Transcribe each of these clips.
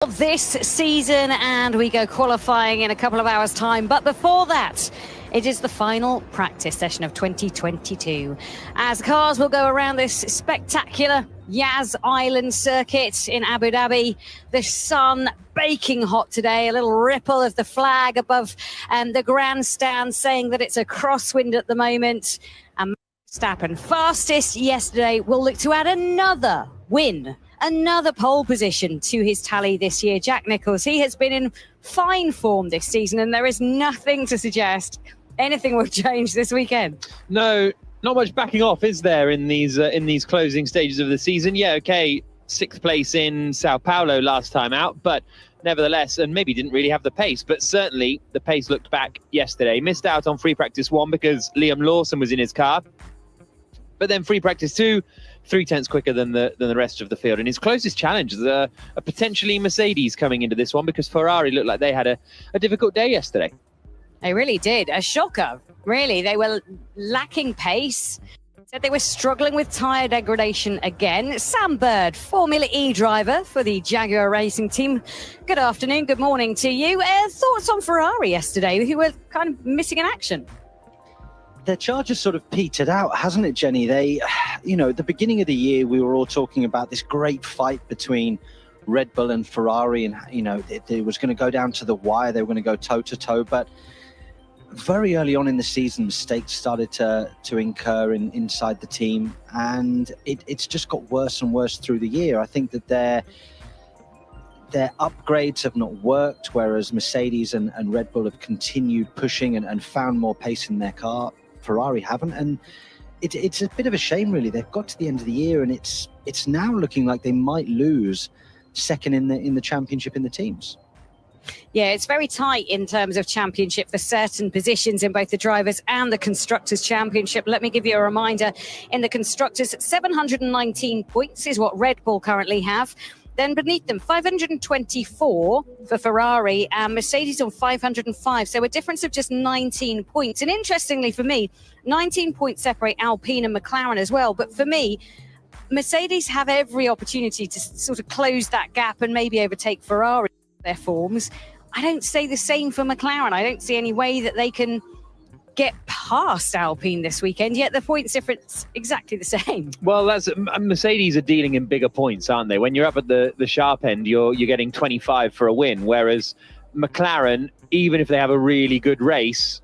Of this season, and we go qualifying in a couple of hours' time. But before that, it is the final practice session of 2022, as cars will go around this spectacular Yas Island circuit in Abu Dhabi. The sun baking hot today, a little ripple of the flag above the grandstand saying that it's a crosswind at the moment. And Verstappen, fastest yesterday, will look to add another win, another pole position to his tally this year. Jack Nicholls, he has been in fine form this season, and there is nothing to suggest anything will change this weekend. No, not much backing off, is there, in these closing stages of the season? Yeah, okay, 6th place in Sao Paulo last time out, but nevertheless, and maybe didn't really have the pace, but certainly the pace looked back yesterday. Missed out on free practice 1 because Liam Lawson was in his car. But then free practice 2, 3/10 quicker than the rest of the field. And his closest challenge is a potentially Mercedes coming into this one, because Ferrari looked like they had a difficult day yesterday. They really did. A shocker, really. They were lacking pace. Said they were struggling with tyre degradation again. Sam Bird, Formula E driver for the Jaguar Racing team. Good afternoon, good morning to you. Thoughts on Ferrari yesterday, who were kind of missing in action? Their charge has sort of petered out, hasn't it, Jenny? They, at the beginning of the year, we were all talking about this great fight between Red Bull and Ferrari, and, it was going to go down to the wire. They were going to go toe-to-toe, but very early on in the season, mistakes started to incur inside the team, and it's just got worse and worse through the year. I think that their upgrades have not worked, whereas Mercedes and Red Bull have continued pushing and found more pace in their car. Ferrari haven't, and it's a bit of a shame, really. They've got to the end of the year, and it's now looking like they might lose second in the championship in the teams. Yeah, it's very tight in terms of championship for certain positions in both the drivers and the constructors championship. Let me give you a reminder. In the constructors, 719 points is what Red Bull currently have. Then beneath them, 524 for Ferrari, and Mercedes on 505. So a difference of just 19 points. And interestingly for me, 19 points separate Alpine and McLaren as well. But for me, Mercedes have every opportunity to sort of close that gap and maybe overtake Ferrari in their forms. I don't say the same for McLaren. I don't see any way that they can get past Alpine this weekend, yet the points difference exactly the same. Well, that's Mercedes are dealing in bigger points, aren't they? When you're up at the sharp end, you're getting 25 for a win, whereas McLaren, even if they have a really good race,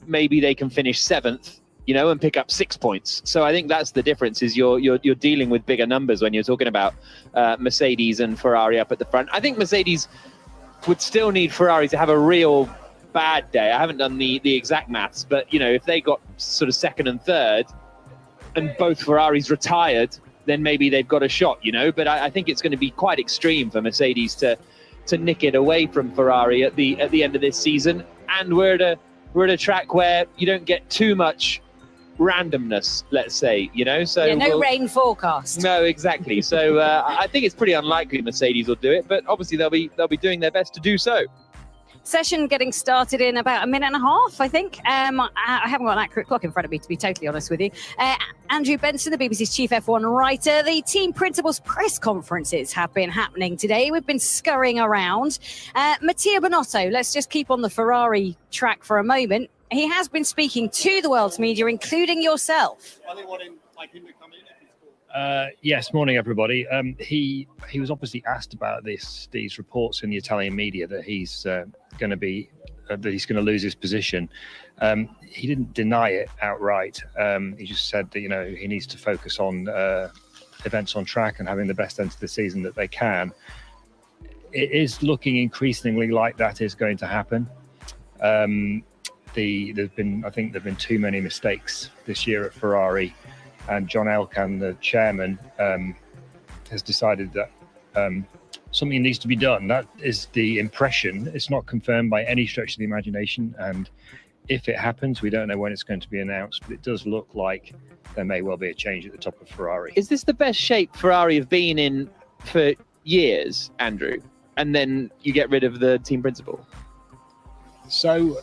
maybe they can finish 7th, and pick up 6 points. So I think that's the difference, is you're dealing with bigger numbers when you're talking about Mercedes and Ferrari up at the front. I think Mercedes would still need Ferrari to have a real bad day. I haven't done the exact maths, but if they got sort of 2nd and 3rd and both Ferraris retired, then maybe they've got a shot, but I think it's going to be quite extreme for Mercedes to nick it away from Ferrari at the end of this season. And we're at a track where you don't get too much randomness, let's say, so yeah, no rain forecast. No, exactly. So I think it's pretty unlikely Mercedes will do it, but obviously they'll be doing their best to do so. Session getting started in about a minute and a half, I think. I haven't got an accurate clock in front of me, to be totally honest with you. Andrew Benson, the BBC's chief F1 writer. The team principals' press conferences have been happening today. We've been scurrying around. Mattia Binotto, let's just keep on the Ferrari track for a moment. He has been speaking to the world's media, including yourself. Are they wanting him to come in? Yes, morning everybody. He was obviously asked about these reports in the Italian media that he's going to lose his position. He didn't deny it outright. He just said that he needs to focus on events on track and having the best end of the season that they can. It is looking increasingly like that is going to happen. I think there've been too many mistakes this year at Ferrari. And John Elkann, the chairman, has decided that something needs to be done. That is the impression. It's not confirmed by any stretch of the imagination. And if it happens, we don't know when it's going to be announced, but it does look like there may well be a change at the top of Ferrari. Is this the best shape Ferrari have been in for years, Andrew? And then you get rid of the team principal? So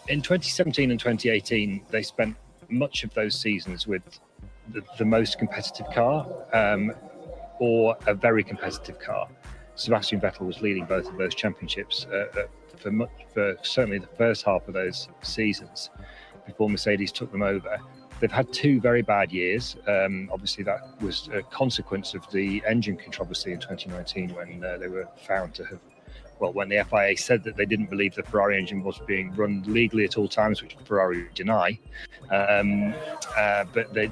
in 2017 and 2018, they spent much of those seasons with the most competitive car or a very competitive car. Sebastian Vettel was leading both of those championships for certainly the first half of those seasons before Mercedes took them over. They've had 2 very bad years. Obviously, that was a consequence of the engine controversy in 2019 when they were found to have, well, when the FIA said that they didn't believe the Ferrari engine was being run legally at all times, which Ferrari would deny. But they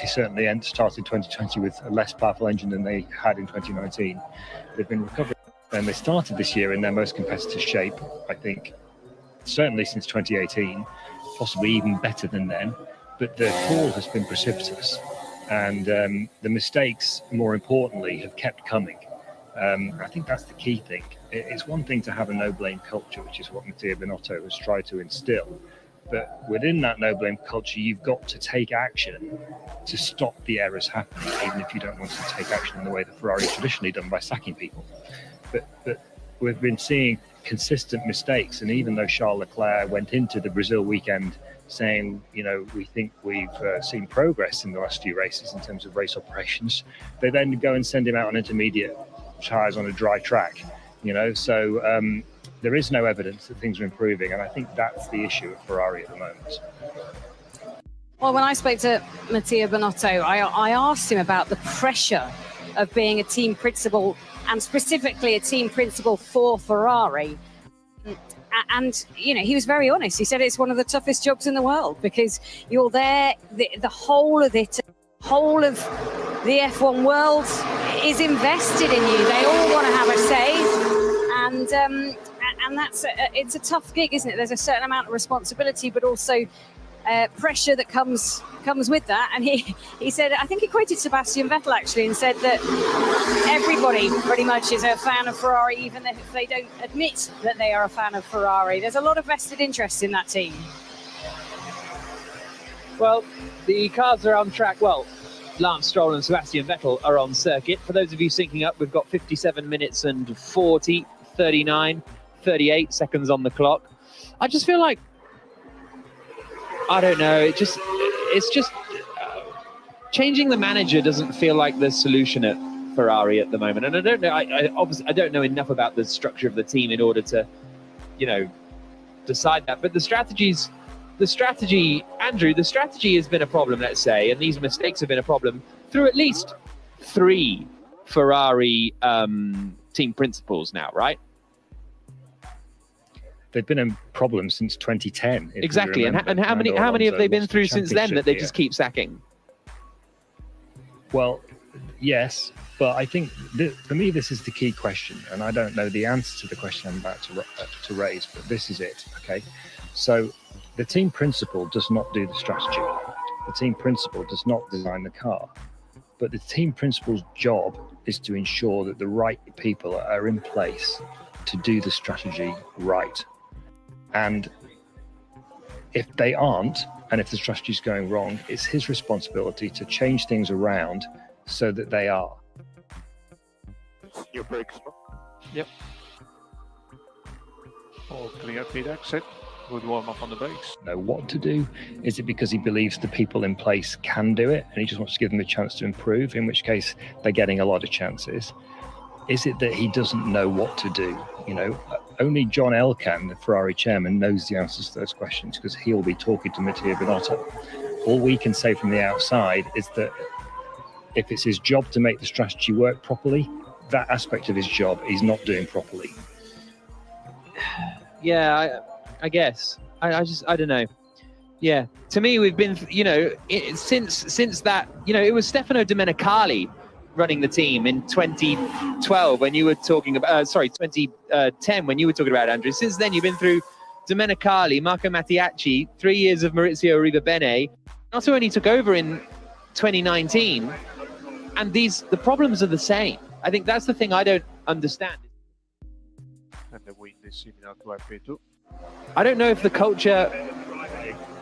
certainly started 2020 with a less powerful engine than they had in 2019. They've been recovering, and they started this year in their most competitive shape, I think, certainly since 2018, possibly even better than then. But the fall has been precipitous, and the mistakes, more importantly, have kept coming. I think that's the key thing. It's one thing to have a no-blame culture, which is what Mattia Binotto has tried to instill. But within that no-blame culture, you've got to take action to stop the errors happening, even if you don't want to take action in the way that Ferrari has traditionally done by sacking people. But we've been seeing consistent mistakes, and even though Charles Leclerc went into the Brazil weekend saying, you know, we think we've seen progress in the last few races in terms of race operations, they then go and send him out on intermediate tyres on a dry track, you know. So there is no evidence that things are improving, and I think that's the issue at Ferrari at the moment. Well, when I spoke to Mattia Binotto, I asked him about the pressure of being a team principal, and specifically a team principal for Ferrari. And, you know, he was very honest. He said it's one of the toughest jobs in the world because you're there, the whole of it, whole of the F1 world is invested in you. They all want to have a say. And that's it's a tough gig, isn't it? There's a certain amount of responsibility, but also pressure that comes with that. And he said, I think he quoted Sebastian Vettel actually, and said that everybody pretty much is a fan of Ferrari, even if they don't admit that they are a fan of Ferrari. There's a lot of vested interest in that team. Well, the cars are on track. Well, Lance Stroll and Sebastian Vettel are on circuit. For those of you syncing up, we've got 57 minutes and 40, 39, 38 seconds on the clock. I just feel like, I don't know, it's just changing the manager doesn't feel like the solution at Ferrari at the moment. And I don't know, obviously I don't know enough about the structure of the team in order to, you know, decide that. But the strategy, Andrew, the strategy has been a problem, let's say, and these mistakes have been a problem through at least 3 Ferrari team principals now, right? They've been a problem since 2010. Exactly, and how many have they been through since then that they just keep sacking? Well, yes, but I think for me this is the key question, and I don't know the answer to the question I'm about to raise, but this is it. Okay, so the team principal does not do the strategy. The team principal does not design the car, but the team principal's job is to ensure that the right people are in place to do the strategy right. And if they aren't, and if the strategy is going wrong, it's his responsibility to change things around so that they are. Your brakes. Yep. All clear, Peter. Set. Good warm up on the brakes. Know what to do? Is it because he believes the people in place can do it and he just wants to give them a chance to improve, in which case they're getting a lot of chances? Is it that he doesn't know what to do? You know, only John Elkann, the Ferrari chairman, knows the answers to those questions because he'll be talking to Mattia Binotto. All we can say from the outside is that if it's his job to make the strategy work properly, that aspect of his job he's not doing properly. Yeah, I guess. I don't know. Yeah, to me, we've been, you know, since that, you know, it was Stefano Domenicali running the team in 2012 when you were talking about, 2010 when you were talking about Andrew. Since then, you've been through Domenicali, Marco Mattiacci, 3 years of Maurizio Arrivabene. Not only took over in 2019, and the problems are the same. I think that's the thing I don't understand. And the wind is similar to FP2. I don't know if the culture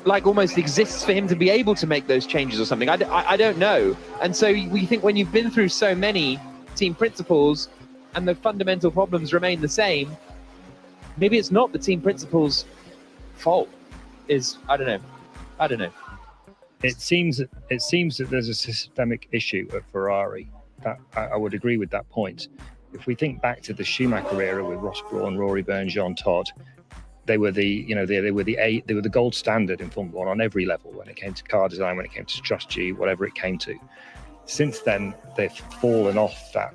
like almost exists for him to be able to make those changes or something. I don't know. And so we think when you've been through so many team principals and the fundamental problems remain the same, maybe it's not the team principal's fault. I don't know. It seems that there's a systemic issue at Ferrari. That I would agree with that point. if we think back to the Schumacher era with Ross Brawn, Rory Byrne, Jean Todt, they were the gold standard in Formula One on every level when it came to car design, when it came to strategy, whatever it came to. Since then, they've fallen off that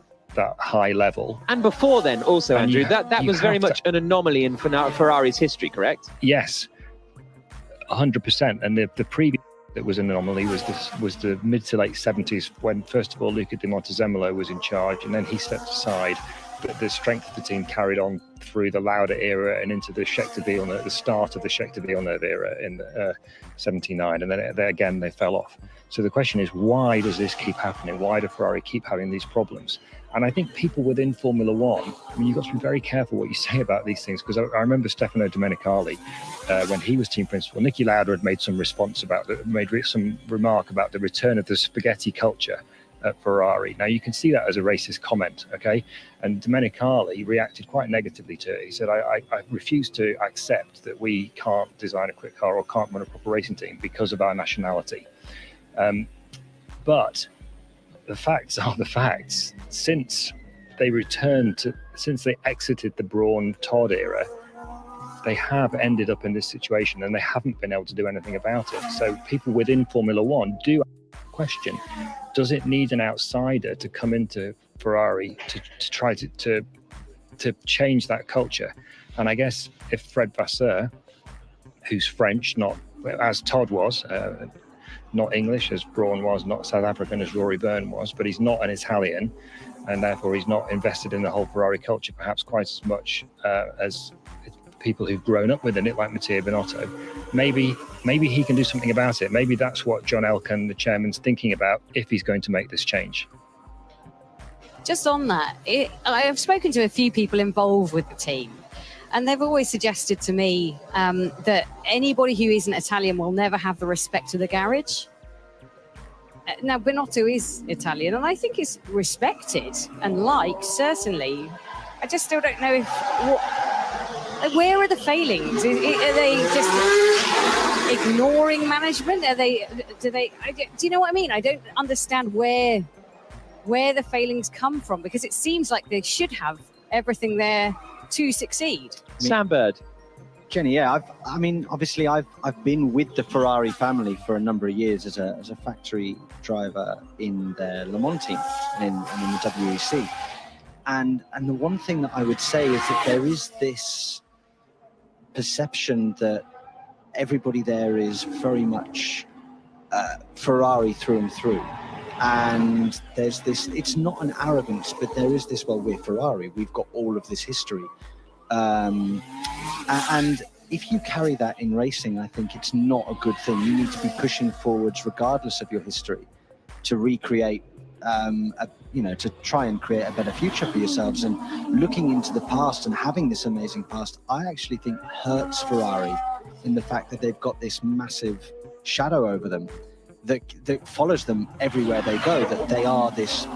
high level. And before then, also, And Andrew, that was very much an anomaly in Ferrari's history, correct? Yes, 100%. And the previous that was an anomaly was the mid to late 70s, when first of all Luca Di Montezemolo was in charge, and then he stepped aside. But the strength of the team carried on through the Lauda era and into the start of the Scheckter Villeneuve era in 79, and then again they fell off. So the question is, why does this keep happening? Why do Ferrari keep having these problems? And I think people within Formula One, I mean, you've got to be very careful what you say about these things, because I remember Stefano Domenicali, when he was team principal, Niki Lauda had made some remark about the return of the spaghetti culture at Ferrari. Now, you can see that as a racist comment, okay? And Domenicali reacted quite negatively to it. He said, I refuse to accept that we can't design a quick car or can't run a proper racing team because of our nationality. But the facts are the facts. Since they exited the Brawn-Todd era, they have ended up in this situation and they haven't been able to do anything about it. So people within Formula One do question, does it need an outsider to come into Ferrari to try to change that culture? And I guess if Fred Vasseur, who's French, not as Todd was, not English as Brawn was, not South African as Rory Byrne was, but he's not an Italian, and therefore he's not invested in the whole Ferrari culture perhaps quite as much as people who've grown up within it, like Matteo Binotto. Maybe he can do something about it. Maybe that's what John Elkann, the chairman's thinking about, if he's going to make this change. Just on that, I have spoken to a few people involved with the team, and they've always suggested to me that anybody who isn't Italian will never have the respect of the garage. Now, Binotto is Italian, and I think is respected and liked, certainly. I just still don't know where are the failings? Are they just ignoring management? Do you know what I mean? I don't understand where the failings come from, because it seems like they should have everything there to succeed. Sam Bird. Jenny, yeah, I mean, obviously I've been with the Ferrari family for a number of years as a factory driver in their Le Mans team and in the WEC. And the one thing that I would say is that there is this perception that everybody there is very much Ferrari through and through. And there's this, it's not an arrogance, but there is this, well, we're Ferrari, we've got all of this history. And if you carry that in racing, I think it's not a good thing. You need to be pushing forwards regardless of your history to recreate, to try and create a better future for yourselves. And looking into the past and having this amazing past, I actually think hurts Ferrari in the fact that they've got this massive shadow over them that follows them everywhere they go, that they are this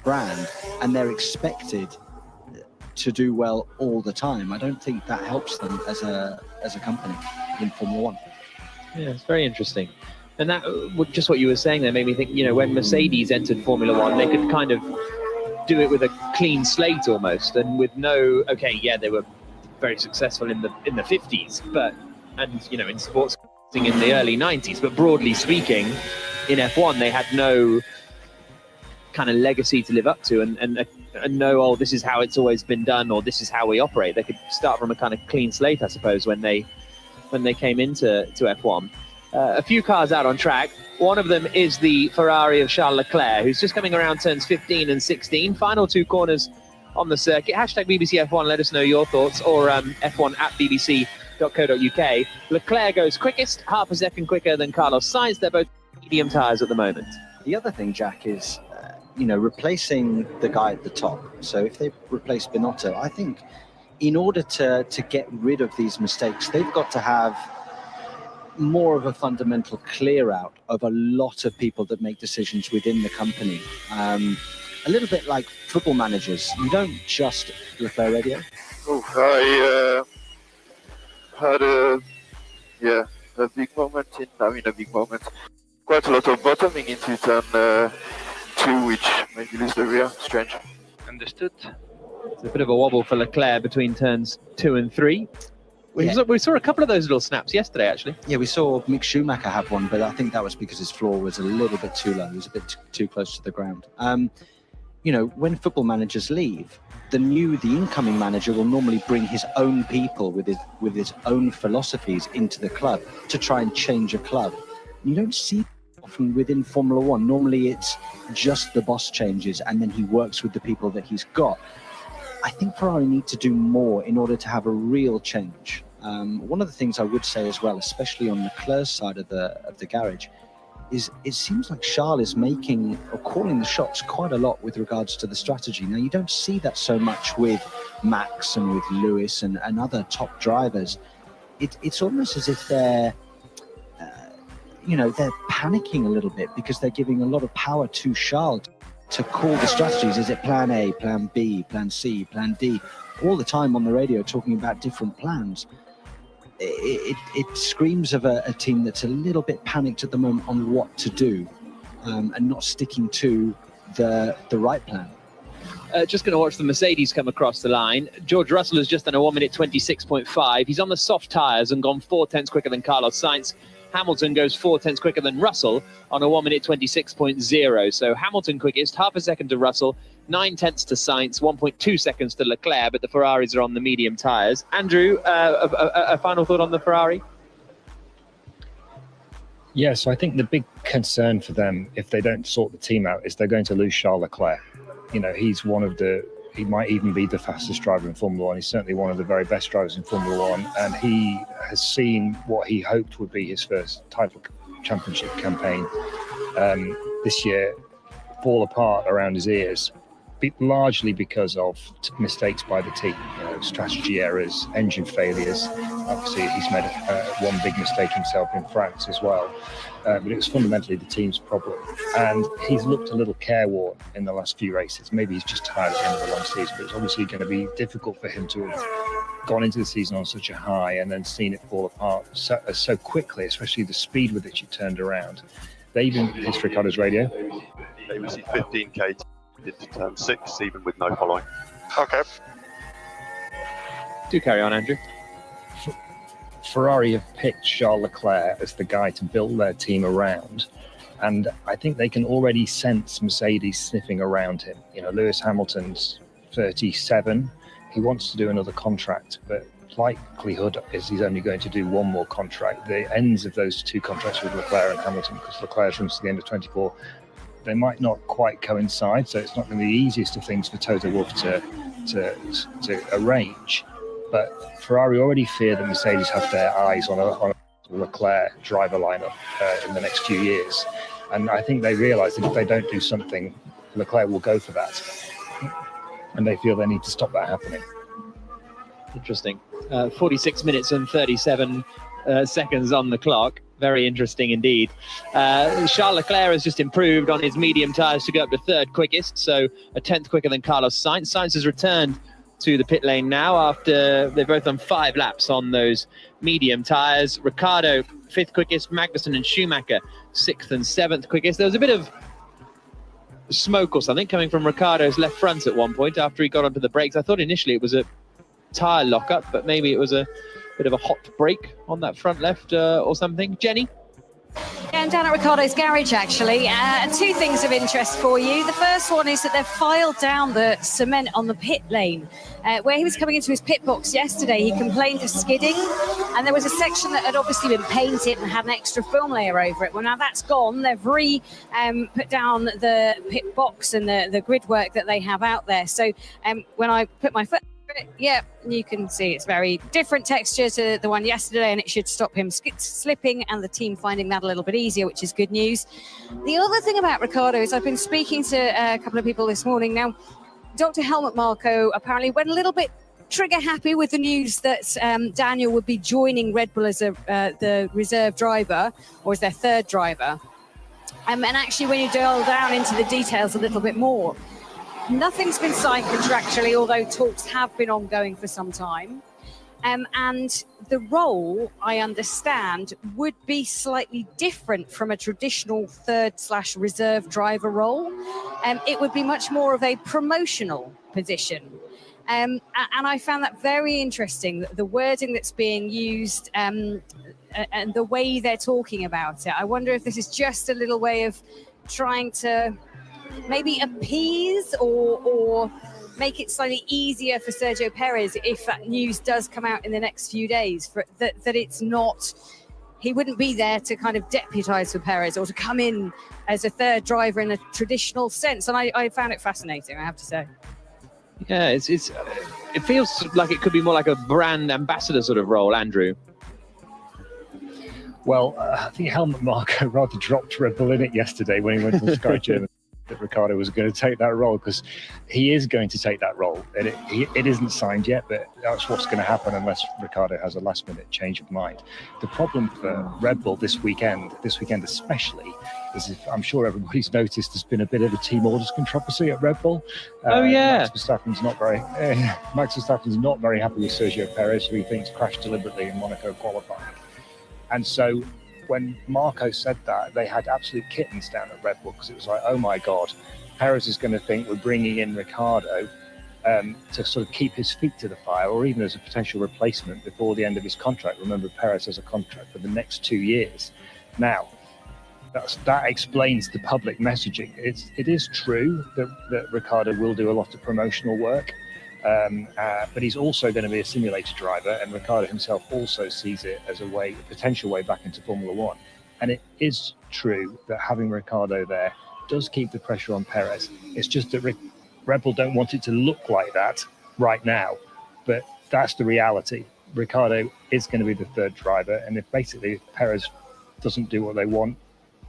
brand and they're expected to do well all the time. I don't think that helps them as a company in Formula One. Yeah, it's very interesting. And that, just what you were saying there made me think, when Mercedes entered Formula One, they could kind of do it with a clean slate almost, and with no, they were very successful in the 50s, in sports in the early 90s, but broadly speaking, in F1, they had no kind of legacy to live up to and know, this is how it's always been done, or this is how we operate. They could start from a kind of clean slate, I suppose, when they came into F1. A few cars out on track. One of them is the Ferrari of Charles Leclerc, who's just coming around turns 15 and 16. Final two corners on the circuit. Hashtag BBC F1, let us know your thoughts, or F1 at bbc.co.uk. Leclerc goes quickest, half a second quicker than Carlos Sainz. They're both medium tyres at the moment. The other thing, Jack, is replacing the guy at the top. So if they replace Binotto, I think in order to get rid of these mistakes, they've got to have more of a fundamental clear out of a lot of people that make decisions within the company. A little bit like football managers. You don't just Leclerc radio. I had a big moment quite a lot of bottoming into turn 2, which maybe leaves the rear strange. Understood. It's a bit of a wobble for Leclerc between turns 2 and 3. We saw a couple of those little snaps yesterday, actually. Yeah, we saw Mick Schumacher have one, but I think that was because his floor was a little bit too low. He was a bit too close to the ground. You know, when football managers leave, the incoming manager will normally bring his own people with his own philosophies into the club to try and change a club. You don't see often within Formula One. Normally it's just the boss changes and then he works with the people that he's got. I think Ferrari need to do more in order to have a real change. One of the things I would say as well, especially on Leclerc's side of the garage, is it seems like Charles is making or calling the shots quite a lot with regards to the strategy. Now, you don't see that so much with Max and with Lewis and other top drivers. It's almost as if they're panicking a little bit because they're giving a lot of power to Charles to call the strategies. Is it plan A, plan B, plan C, plan D? All the time on the radio talking about different plans. It screams of a team that's a little bit panicked at the moment on what to do and not sticking to the right plan. Just going to watch the Mercedes come across the line. George Russell has just done a 1 minute 26.5. He's on the soft tyres and gone 4 tenths quicker than Carlos Sainz. Hamilton goes 4 tenths quicker than Russell on a 1 minute 26.0. So Hamilton quickest, half a second to Russell, 9 tenths to Sainz, 1.2 seconds to Leclerc, but the Ferraris are on the medium tyres. Andrew, a final thought on the Ferrari? Yeah, so I think the big concern for them, if they don't sort the team out, is they're going to lose Charles Leclerc. You know, he's he might even be the fastest driver in Formula One. He's certainly one of the very best drivers in Formula One, and he has seen what he hoped would be his first title championship campaign this year fall apart around his ears, largely because of mistakes by the team, strategy errors, engine failures. Obviously, he's made one big mistake himself in France as well. But it was fundamentally the team's problem. And he's looked a little careworn in the last few races. Maybe he's just tired at the end of the long season, but it's obviously going to be difficult for him to have gone into the season on such a high and then seen it fall apart so quickly, especially the speed with which it turned around. They even hit Ricciardo's radio. They received 15k into turn 6, even with no following. Okay. Do carry on, Andrew. Ferrari have picked Charles Leclerc as the guy to build their team around, and I think they can already sense Mercedes sniffing around him. Lewis Hamilton's 37. He wants to do another contract, but likelihood is he's only going to do one more contract. The ends of those two contracts with Leclerc and Hamilton, because Leclerc runs to the end of 24, they might not quite coincide, so it's not going to be the easiest of things for Toto Wolff to arrange. But Ferrari already fear that Mercedes have their eyes on a Leclerc driver lineup in the next few years. And I think they realise that if they don't do something, Leclerc will go for that. And they feel they need to stop that happening. Interesting. 46 minutes and 37 seconds on the clock. Very interesting indeed. Charles Leclerc has just improved on his medium tyres to go up to third quickest, so a 10th quicker than Carlos Sainz. Sainz has returned to the pit lane now after they've both done 5 laps on those medium tyres. Ricciardo, 5th quickest. Magnussen and Schumacher, 6th and 7th quickest. There was a bit of smoke or something coming from Ricciardo's left front at one point after he got onto the brakes. I thought initially it was a tyre lockup, but maybe it was a bit of a hot brake on that front left or something. Jenny? Yeah, I'm down at Ricciardo's garage, actually. 2 things of interest for you. The first one is that they've filed down the cement on the pit lane. Where he was coming into his pit box yesterday, he complained of skidding, and there was a section that had obviously been painted and had an extra film layer over it. Well, now that's gone. They've put down the pit box and the grid work that they have out there. So when I put my foot, yeah, you can see it's very different texture to the one yesterday, and it should stop him slipping and the team finding that a little bit easier, which is good news. The other thing about Ricciardo is I've been speaking to a couple of people this morning. Now, Dr. Helmut Marko apparently went a little bit trigger happy with the news that Daniel would be joining Red Bull as the reserve driver, or as their third driver. And actually, when you delve down into the details a little bit more, nothing's been signed contractually, although talks have been ongoing for some time. And the role, I understand, would be slightly different from a traditional third/reserve driver role. It would be much more of a promotional position. And I found that very interesting, the wording that's being used and the way they're talking about it. I wonder if this is just a little way of trying to maybe appease or make it slightly easier for Sergio Perez if that news does come out in the next few days, that it's not, he wouldn't be there to kind of deputise for Perez or to come in as a third driver in a traditional sense. And I found it fascinating, I have to say. Yeah, it feels like it could be more like a brand ambassador sort of role, Andrew. Well, I think Helmut Marko rather dropped Red Bull in it yesterday when he went on Sky Germany that Ricciardo was going to take that role, because he is going to take that role. And it isn't signed yet, but that's what's going to happen unless Ricciardo has a last-minute change of mind. The problem for Red Bull this weekend especially, is I'm sure everybody's noticed there's been a bit of a team orders controversy at Red Bull. Oh yeah, Max Verstappen's not very happy with Sergio Perez, who he thinks crashed deliberately in Monaco qualifying. And so when Marko said that, they had absolute kittens down at Red Bull, because it was like, oh my God, Perez is going to think we're bringing in Ricciardo to sort of keep his feet to the fire, or even as a potential replacement before the end of his contract. Remember, Perez has a contract for the next 2 years. Now, that explains the public messaging. It is true that Ricciardo will do a lot of promotional work, but he's also going to be a simulator driver, and Ricciardo himself also sees it as a potential way back into Formula One. And it is true that having Ricciardo there does keep the pressure on Perez. It's just that Red Bull don't want it to look like that right now, but that's the reality. Ricciardo is going to be the third driver, and if Perez doesn't do what they want,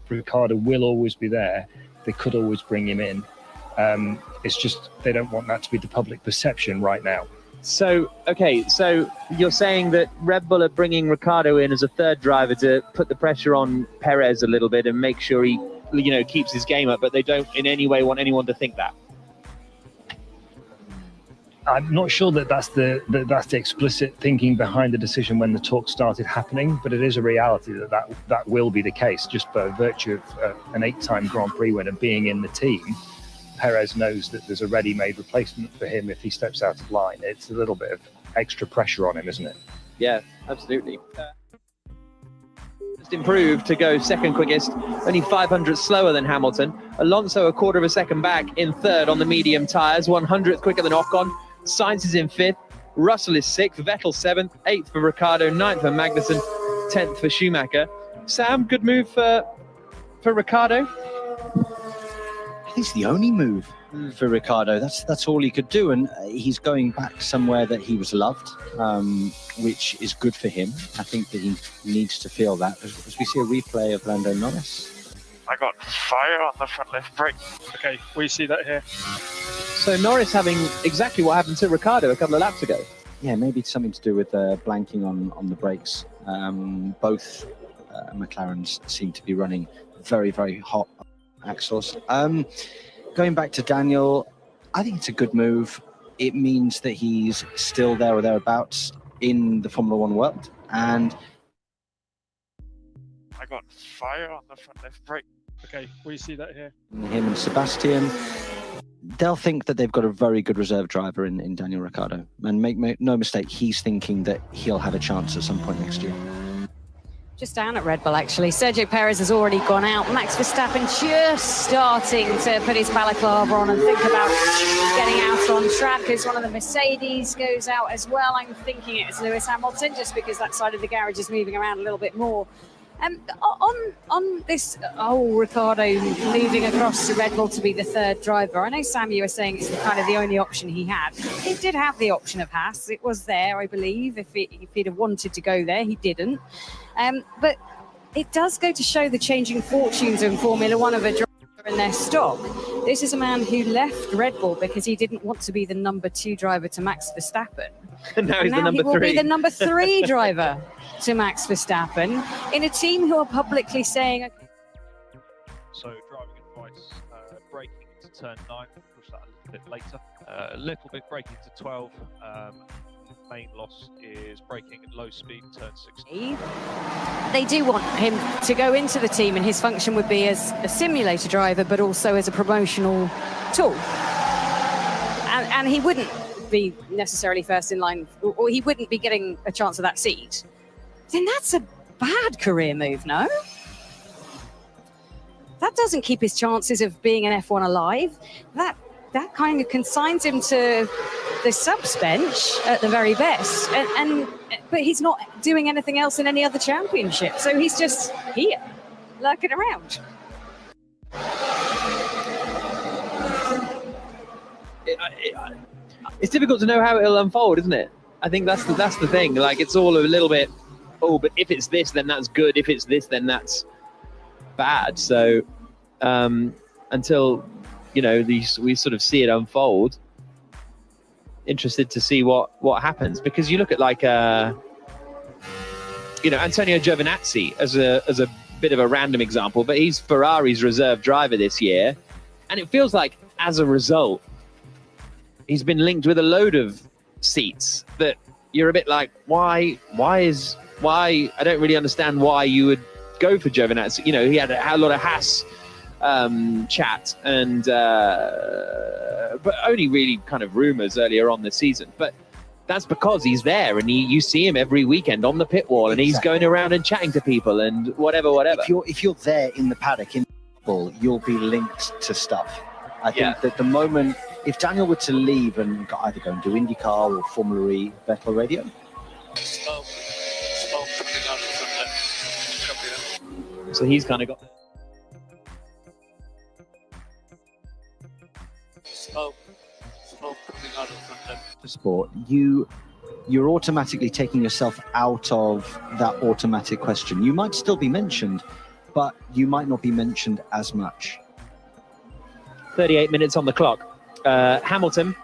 Ricciardo will always be there. They could always bring him in. It's just they don't want that to be the public perception right now. So you're saying that Red Bull are bringing Ricciardo in as a third driver to put the pressure on Perez a little bit and make sure he, keeps his game up, but they don't in any way want anyone to think that. I'm not sure that's the explicit thinking behind the decision when the talk started happening, but it is a reality that will be the case, just by virtue of an 8-time Grand Prix winner being in the team. Perez knows that there's a ready-made replacement for him if he steps out of line. It's a little bit of extra pressure on him, isn't it? Yeah, absolutely. Just improved to go second quickest, only 500 slower than Hamilton. Alonso a quarter of a second back in third on the medium tyres, 100th quicker than Ocon. Sainz is in 5th, Russell is 6th, Vettel 7th, 8th for Ricciardo, 9th for Magnussen, 10th for Schumacher. Sam, good move for Ricciardo? I think it's the only move for Ricciardo. That's all he could do, and he's going back somewhere that he was loved, which is good for him. I think that he needs to feel that. As we see a replay of Lando Norris. I got fire on the front left brake. Okay, we see that here. So Norris having exactly what happened to Ricciardo a couple of laps ago. Yeah, maybe it's something to do with blanking on the brakes. Both McLarens seem to be running very, very hot axles. Going back to Daniel, I think it's a good move. It means that he's still there or thereabouts in the Formula One world. And I got fire on the front left brake. Okay, we see that here. Him and Sebastian, they'll think that they've got a very good reserve driver in Daniel Ricciardo. And make no mistake, he's thinking that he'll have a chance at some point next year. Just down at Red Bull, actually. Sergio Perez has already gone out. Max Verstappen just starting to put his balaclava on and think about getting out on track as one of the Mercedes goes out as well. I'm thinking it's Lewis Hamilton, just because that side of the garage is moving around a little bit more. On this, Ricciardo moving across to Red Bull to be the third driver. I know, Sam, you were saying it's kind of the only option he had. He did have the option of Haas. It was there, I believe, if he'd have wanted to go there. He didn't. But it does go to show the changing fortunes in Formula One of a driver and their stock. This is a man who left Red Bull because he didn't want to be the number 2 driver to Max Verstappen. And now he's the number 3. He will be the number 3 driver to Max Verstappen in a team who are publicly saying... So driving advice, braking into turn 9, push that a little bit later. A little bit braking to 12. Main loss is braking at low speed, turn 16. They do want him to go into the team, and his function would be as a simulator driver, but also as a promotional tool. And he wouldn't be necessarily first in line, or he wouldn't be getting a chance of that seat, then that's a bad career move, no? That doesn't keep his chances of being an F1 alive. That kind of consigns him to the subs bench at the very best. But he's not doing anything else in any other championship. So he's just here, lurking around. It's difficult to know how it'll unfold, isn't it? I think that's the thing. Like, it's all a little bit, oh, but if it's this, then that's good. If it's this, then that's bad. So until, you know, we sort of see it unfold, interested to see what happens. Because you look at, like, you know, Antonio Giovinazzi as a bit of a random example, but he's Ferrari's reserve driver this year, and it feels like as a result he's been linked with a load of seats that you're a bit like, why I don't really understand why you would go for Giovinazzi. You know, he had a lot of Haas chat, and but only really kind of rumors earlier on this season. But that's because he's there, and you see him every weekend on the pit wall, and he's going around and chatting to people and whatever. If you're there in the paddock, you'll be linked to stuff. I think that the moment, if Daniel were to leave and either go and do IndyCar or Formula E, Vettel radio. So he's kind of got sport. You're automatically taking yourself out of that automatic question. You might still be mentioned, but you might not be mentioned as much. 38 minutes on the clock. Hamilton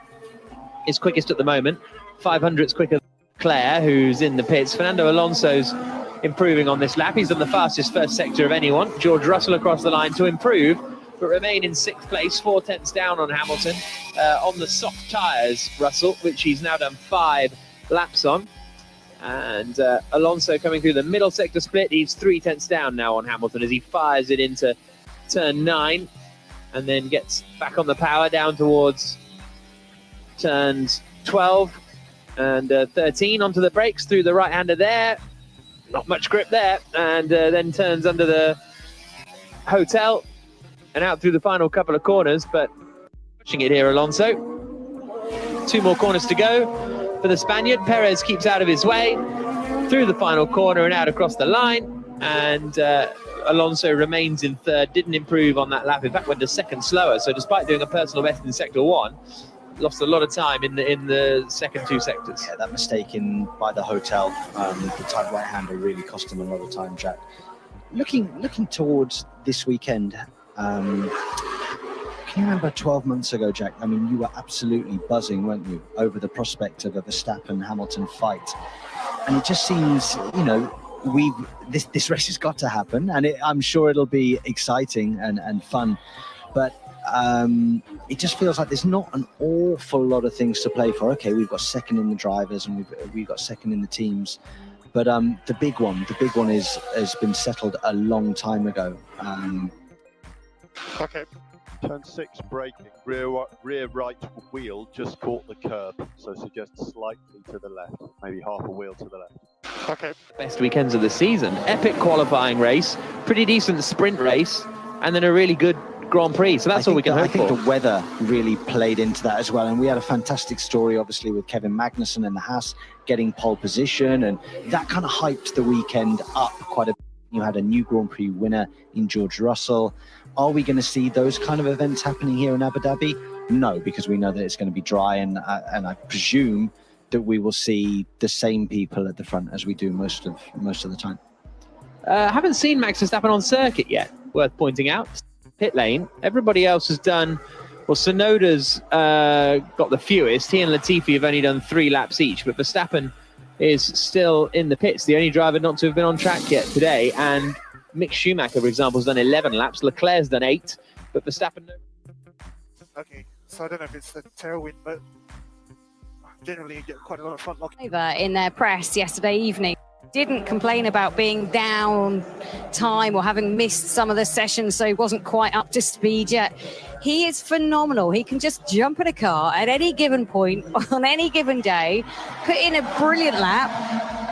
is quickest at the moment. 500ths quicker than LeClerc, who's in the pits. Fernando Alonso's improving on this lap. He's done the fastest first sector of anyone. George Russell across the line to improve, but remain in 6th place, 4/10 down on Hamilton. On the soft tyres, Russell, which he's now done 5 laps on. And Alonso coming through the middle sector split. He's 3/10 down now on Hamilton as he fires it into turn 9 and then gets back on the power down towards turns 12 and 13 onto the brakes through the right-hander there. Not much grip there, and then turns under the hotel and out through the final couple of corners, but pushing it here, Alonso. 2 more corners to go for the Spaniard. Perez keeps out of his way through the final corner and out across the line, and Alonso remains in 3rd, didn't improve on that lap. In fact, went a second slower, so despite doing a personal best in sector 1, lost a lot of time in the second 2 sectors. Yeah, that mistake by the hotel, the tight right-hander really cost him a lot of time, Jack. Looking towards this weekend, can you remember 12 months ago, Jack? I mean, you were absolutely buzzing, weren't you, over the prospect of a Verstappen-Hamilton fight. And it just seems, you know, this race has got to happen, and I'm sure it'll be exciting and fun. But it just feels like there's not an awful lot of things to play for. Okay, we've got second in the drivers and we've got second in the teams, but the big one has been settled a long time ago. Okay. Turn 6 braking, rear right wheel just caught the curb, so suggest slightly to the left, maybe half a wheel to the left. Okay. Best weekends of the season. Epic qualifying race, pretty decent sprint race, and then a really good Grand Prix. So that's all we can hope for. I think the weather really played into that as well. And we had a fantastic story, obviously, with Kevin Magnussen and the Haas getting pole position, and that kind of hyped the weekend up quite a bit. You had a new Grand Prix winner in George Russell. Are we going to see those kind of events happening here in Abu Dhabi? No, because we know that it's going to be dry, and I presume that we will see the same people at the front as we do most of the time. Haven't seen Max Verstappen on circuit yet, worth pointing out. Pit lane. Everybody else has done, well, Tsunoda's got the fewest. He and Latifi have only done 3 laps each, but Verstappen is still in the pits, the only driver not to have been on track yet today. And Mick Schumacher, for example, has done 11 laps. Leclerc's done 8, but Verstappen... Okay, so I don't know if it's the tailwind, but generally you get quite a lot of front lock. In their press yesterday evening. didn't complain about being down time or having missed some of the sessions, so he wasn't quite up to speed yet. He is phenomenal. He can just jump in a car at any given point on any given day, put in a brilliant lap,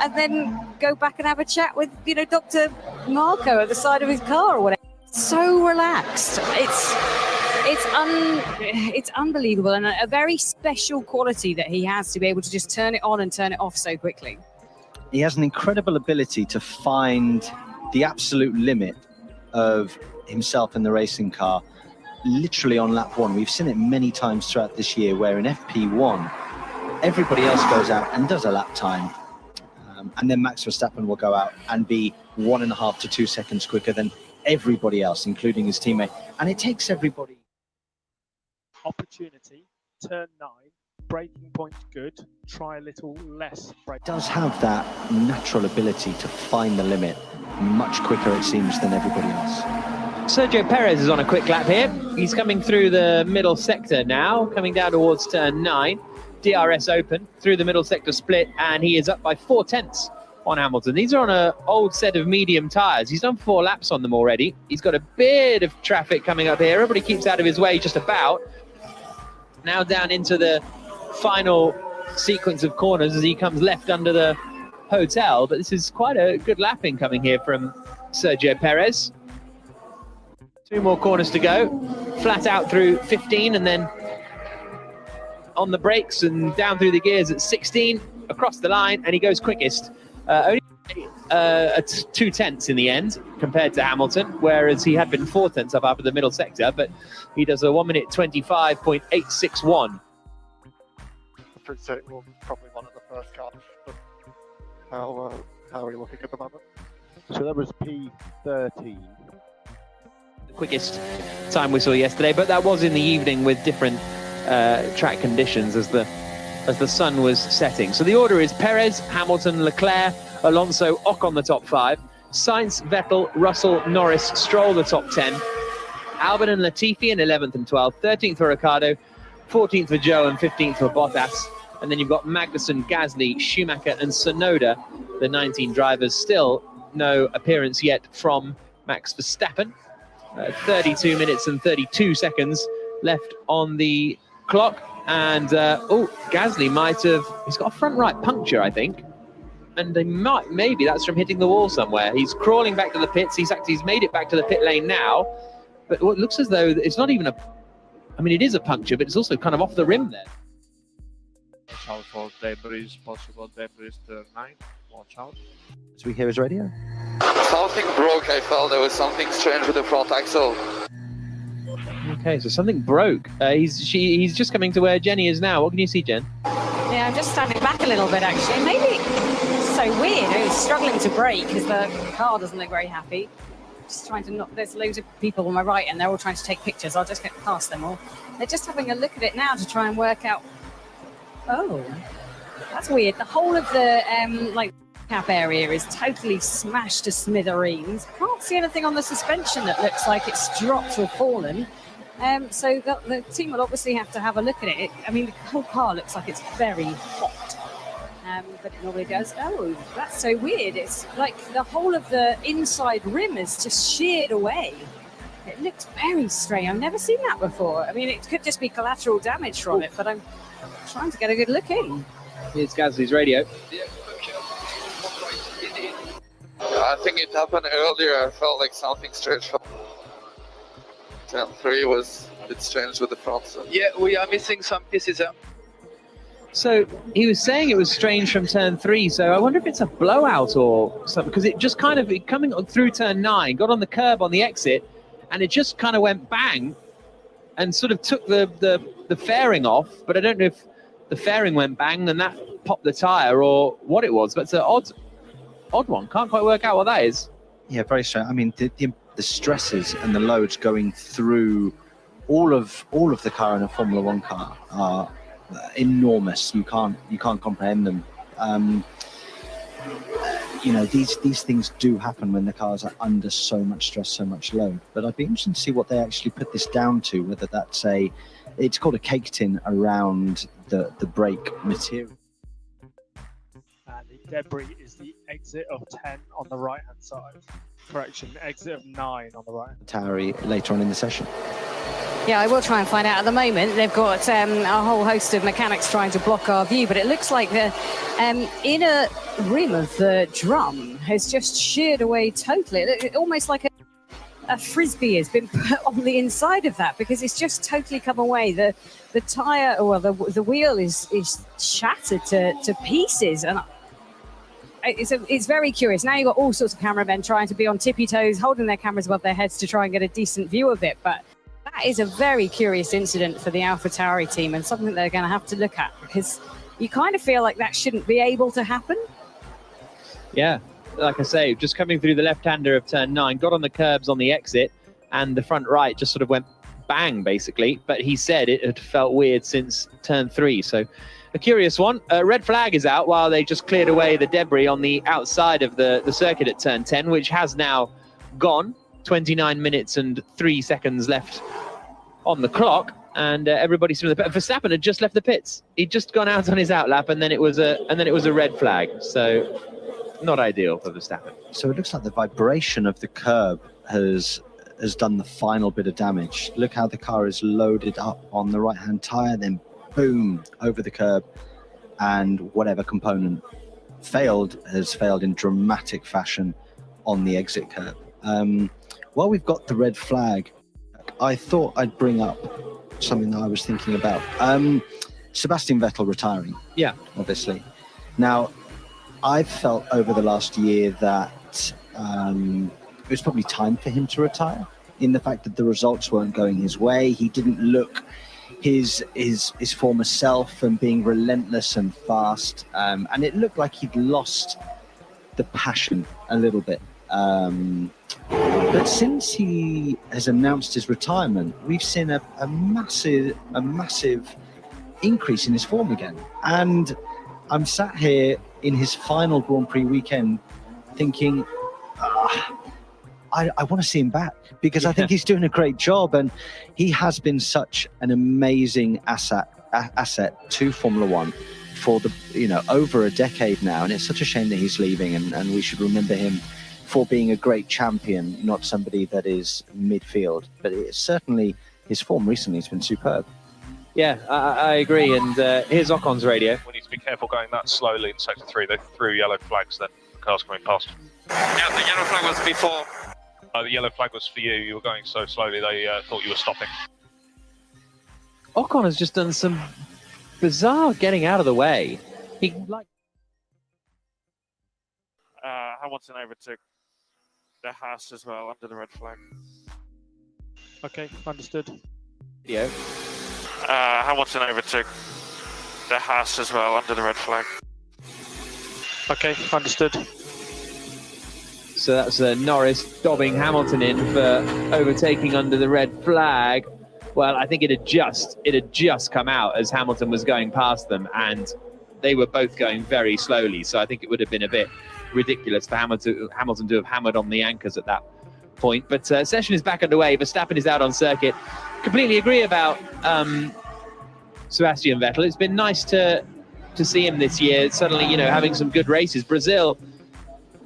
and then go back and have a chat with, you know, Dr. Marco at the side of his car or whatever. So relaxed. It's unbelievable, and a very special quality that he has to be able to just turn it on and turn it off so quickly. He has an incredible ability to find the absolute limit of himself in the racing car, literally on lap 1. We've seen it many times throughout this year where in FP1, everybody else goes out and does a lap time. And then Max Verstappen will go out and be 1.5 to 2 seconds quicker than everybody else, including his teammate. And it takes everybody. Opportunity, turn 9, braking point good, try a little less brake. Does have that natural ability to find the limit much quicker, it seems, than everybody else. Sergio Perez is on a quick lap here. He's coming through the middle sector now, coming down towards turn 9. DRS open through the middle sector split, and he is up by 4/10 on Hamilton. These are on an old set of medium tyres. He's done 4 laps on them already. He's got a bit of traffic coming up here. Everybody keeps out of his way just about. Now down into the final sequence of corners as he comes left under the hotel. But this is quite a good lapping coming here from Sergio Perez. 2 more corners to go. Flat out through 15 and then on the brakes and down through the gears at 16, across the line, and he goes quickest. Only 2/10 in the end compared to Hamilton, whereas he had been 4/10 up after the middle sector, but he does a 1 minute 25.861. Well, probably one of the first cars, but how are you looking at the moment? So that was P13. The quickest time we saw yesterday, but that was in the evening with different track conditions as the sun was setting. So the order is Perez, Hamilton, Leclerc, Alonso, Ocon the top 5, Sainz, Vettel, Russell, Norris, Stroll the top 10, Albon and Latifi in 11th and 12th, 13th for Ricciardo, 14th for Joe and 15th for Bottas. And then you've got Magnussen, Gasly, Schumacher and Tsunoda, the 19 drivers. Still no appearance yet from Max Verstappen. 32 minutes and 32 seconds left on the clock. And, Gasly might have... He's got a front right puncture, I think. And they might... Maybe that's from hitting the wall somewhere. He's crawling back to the pits. He's made it back to the pit lane now. But it looks as though it's not even a... I mean, it is a puncture, but it's also kind of off the rim there. Watch out for debris, possible debris turn 9. Watch out. As we hear his radio. Something broke, I felt there was something strange with the front axle. Okay, so something broke. He's just coming to where Jenny is now. What can you see, Jen? Yeah, I'm just standing back a little bit, actually. Maybe it's so weird. He's struggling to brake because the car doesn't look very happy. Just trying to knock... There's loads of people on my right and they're all trying to take pictures. I'll just get past them all. They're just having a look at it now to try and work out... Oh, that's weird. The whole of the, cap area is totally smashed to smithereens. Can't see anything on the suspension that looks like it's dropped or fallen. So the team will obviously have to have a look at it. I mean, the whole car looks like it's very hot, but it normally does. Oh, that's so weird. It's like the whole of the inside rim is just sheared away. It looks very strange. I've never seen that before. I mean, it could just be collateral damage from it, but I'm trying to get a good look in. Here's Gasly's radio. I think it happened earlier. I felt like something strange. Turn 3 was a bit strange with the front. So. Yeah, we are missing some pieces out. So he was saying it was strange from turn 3. So I wonder if it's a blowout or something, because it just kind of coming through turn 9, got on the curb on the exit, and it just kind of went bang and sort of took the fairing off. But I don't know if the fairing went bang and that popped the tyre or what it was. But it's an odd one. Can't quite work out what that is. Yeah, very strange. I mean, the stresses and the loads going through all of the car in a Formula One car are enormous. You can't comprehend them. You know, these things do happen when the cars are under so much stress, so much load. But I'd be interested to see what they actually put this down to. Whether that's it's called a cake tin around the brake material. And the debris is the exit of 10 on the right-hand side. Correction, exit of 9 on the right. Tauri later on in the session. Yeah, I will try and find out. At the moment, they've got a whole host of mechanics trying to block our view, but it looks like the inner rim of the drum has just sheared away totally. Almost like a frisbee has been put on the inside of that, because it's just totally come away. The tire, or the wheel is shattered to pieces, and it's very curious. Now you've got all sorts of cameramen trying to be on tippy toes, holding their cameras above their heads to try and get a decent view of it. But that is a very curious incident for the AlphaTauri team, and something they're going to have to look at, because you kind of feel like that shouldn't be able to happen. Yeah, like I say, just coming through the left-hander of turn 9, got on the curbs on the exit, and the front right just sort of went bang, basically. But he said it had felt weird since turn 3. So a curious one. Red flag is out while they just cleared away the debris on the outside of the circuit at turn 10, which has now gone. 29 minutes and 3 seconds left on the clock, and everybody's from the pit. Verstappen had just left the pits. He'd just gone out on his outlap, and then it was a red flag. So not ideal for Verstappen. So it looks like the vibration of the curb has done the final bit of damage. Look how the car is loaded up on the right-hand tire, then boom, over the curb, and whatever component has failed in dramatic fashion on the exit curb. While we've got the red flag, I thought I'd bring up something that I was thinking about. Sebastian Vettel retiring. Yeah. Obviously. Now, I've felt over the last year that it was probably time for him to retire, in the fact that the results weren't going his way. He didn't look his former self, and being relentless and fast. And it looked like he'd lost the passion a little bit. But since he has announced his retirement, we've seen a massive increase in his form again. And I'm sat here in his final Grand Prix weekend thinking, I want to see him back, because I think he's doing a great job, and he has been such an amazing asset to Formula One for over a decade now. And it's such a shame that he's leaving, and we should remember him for being a great champion, not somebody that is midfield. But certainly his form recently has been superb. Yeah, I agree. And here's Ocon's radio. We need to be careful going that slowly in sector 3. They threw yellow flags then. The car's coming past. Yeah, the yellow flag was before. The yellow flag was for you. You were going so slowly they thought you were stopping. Ocon has just done some bizarre getting out of the way. Hamilton overtook the Haas as well under the red flag. Okay, understood. Yeah. Hamilton overtook the Haas as well under the red flag. Okay, understood. So that's Norris dobbing Hamilton in for overtaking under the red flag. Well, I think it had just come out as Hamilton was going past them, and they were both going very slowly. So I think it would have been a bit ridiculous for Hamilton to have hammered on the anchors at that point. But session is back underway. Verstappen is out on circuit. Completely agree about Sebastian Vettel. It's been nice to see him this year, suddenly, having some good races. Brazil,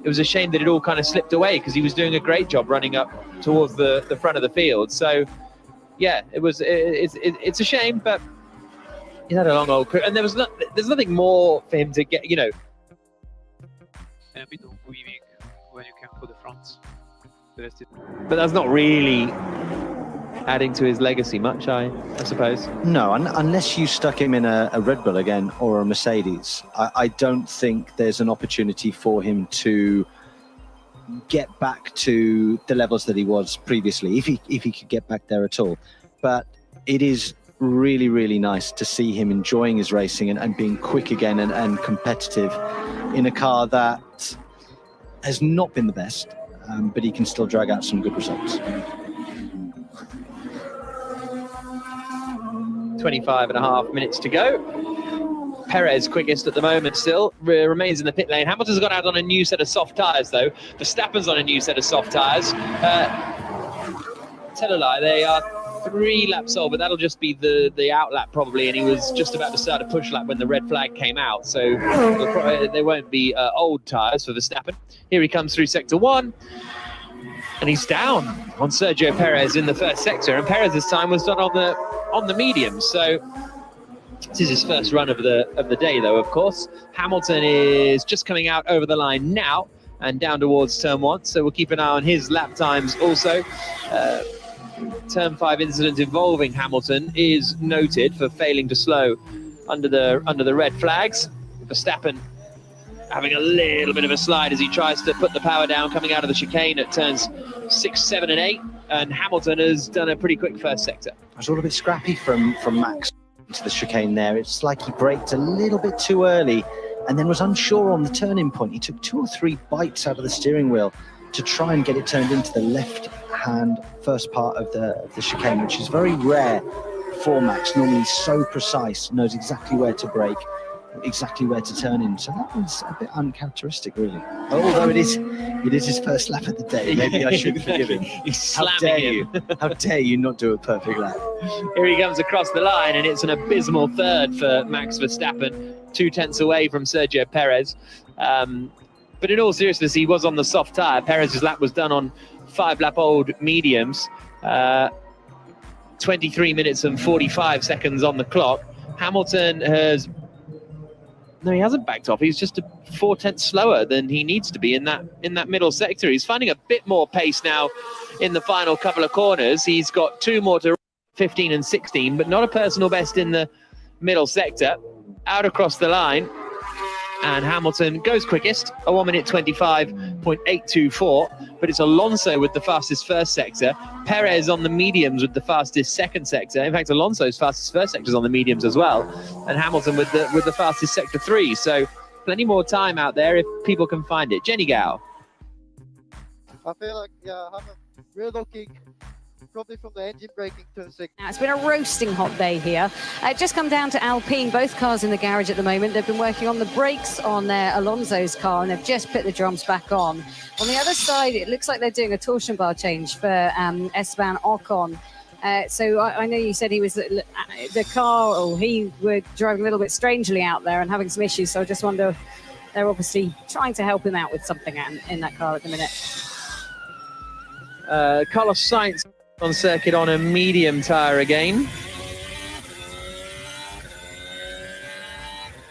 it was a shame that it all kind of slipped away, because he was doing a great job running up towards the front of the field. So yeah, it's a shame, but he's had a long old career, and there's nothing more for him to get, A bit of weaving when you can put the front. But that's not really adding to his legacy much, I suppose. No, unless you stuck him in a Red Bull again or a Mercedes, I don't think there's an opportunity for him to get back to the levels that he was previously, if he could get back there at all. But it is really, really nice to see him enjoying his racing and being quick again and competitive in a car that has not been the best, but he can still drag out some good results. 25.5 minutes to go. Perez quickest at the moment still, remains in the pit lane. Hamilton's gone out on a new set of soft tyres though. Verstappen's on a new set of soft tyres. Tell a lie, they are 3 laps old, but that'll just be the out lap probably, and he was just about to start a push lap when the red flag came out, so there won't be old tyres for Verstappen. Here he comes through sector 1, and he's down on Sergio Perez in the first sector, and Perez's time was done on the mediums, so this is his first run of the day, though, of course. Hamilton is just coming out over the line now and down towards turn 1, so we'll keep an eye on his lap times also. Turn 5 incident involving Hamilton is noted for failing to slow under the red flags. Verstappen having a little bit of a slide as he tries to put the power down coming out of the chicane at turns 6, 7 and 8, and Hamilton has done a pretty quick first sector. It was all a bit scrappy from Max into the chicane there. It's like he braked a little bit too early and then was unsure on the turning point. He took 2 or 3 bites out of the steering wheel to try and get it turned into the left-hand first part of the chicane, which is very rare for Max. Normally he's so precise, knows exactly where to brake, exactly where to turn in. So that was a bit uncharacteristic, really. Although it is his first lap of the day. Maybe I should forgive him. He's slamming him. How dare you not do a perfect lap? Here he comes across the line, and it's an abysmal third for Max Verstappen, 2 tenths away from Sergio Perez. But in all seriousness, he was on the soft tyre. Perez's lap was done on 5-lap-old mediums. 23 minutes and 45 seconds on the clock. Hamilton has... No, he hasn't backed off. He's just 4 tenths slower than he needs to be in that middle sector. He's finding a bit more pace now in the final couple of corners. He's got 2 more to 15 and 16, but not a personal best in the middle sector. Out across the line, and Hamilton goes quickest, a 1 minute 25.824, but it's Alonso with the fastest first sector, Perez on the mediums with the fastest second sector. In fact, Alonso's fastest first sector is on the mediums as well, and Hamilton with the fastest sector 3. So plenty more time out there if people can find it. Jenny Gao. I feel like, we're looking probably from the engine braking turn 6. Now, it's been a roasting hot day here. Just come down to Alpine, both cars in the garage at the moment. They've been working on the brakes on Alonso's car, and they've just put the drums back on. On the other side, it looks like they're doing a torsion bar change for Esteban Ocon. So I know you said he was the car, or he were driving a little bit strangely out there and having some issues. So I just wonder, they're obviously trying to help him out with something in that car at the minute. Carlos Sainz on circuit on a medium tyre again.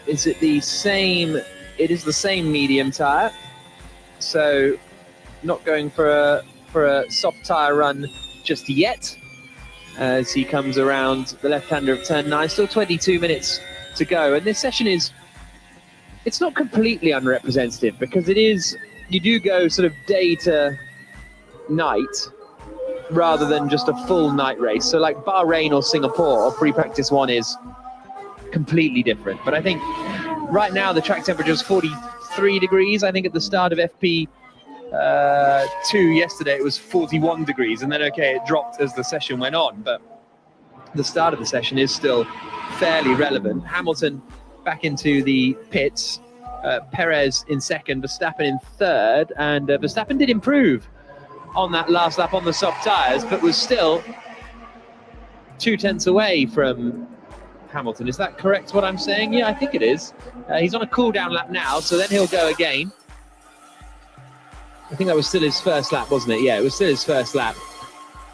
Is it the same? It is the same medium tyre. So not going for a soft tyre run just yet as he comes around the left-hander of turn 9. Still 22 minutes to go. And this session it's not completely unrepresentative because you do go sort of day to night rather than just a full night race. So like Bahrain or Singapore or pre-practice 1 is completely different. But I think right now the track temperature is 43 degrees. I think at the start of FP2 yesterday it was 41 degrees, and then it dropped as the session went on, but the start of the session is still fairly relevant. Hamilton back into the pits, Perez in second, Verstappen in third, and Verstappen did improve on that last lap on the soft tyres, but was still 2 tenths away from Hamilton. Is that correct what I'm saying? Yeah, I think it is. He's on a cool down lap now, so then he'll go again. I think that was still his first lap, wasn't it? Yeah, it was still his first lap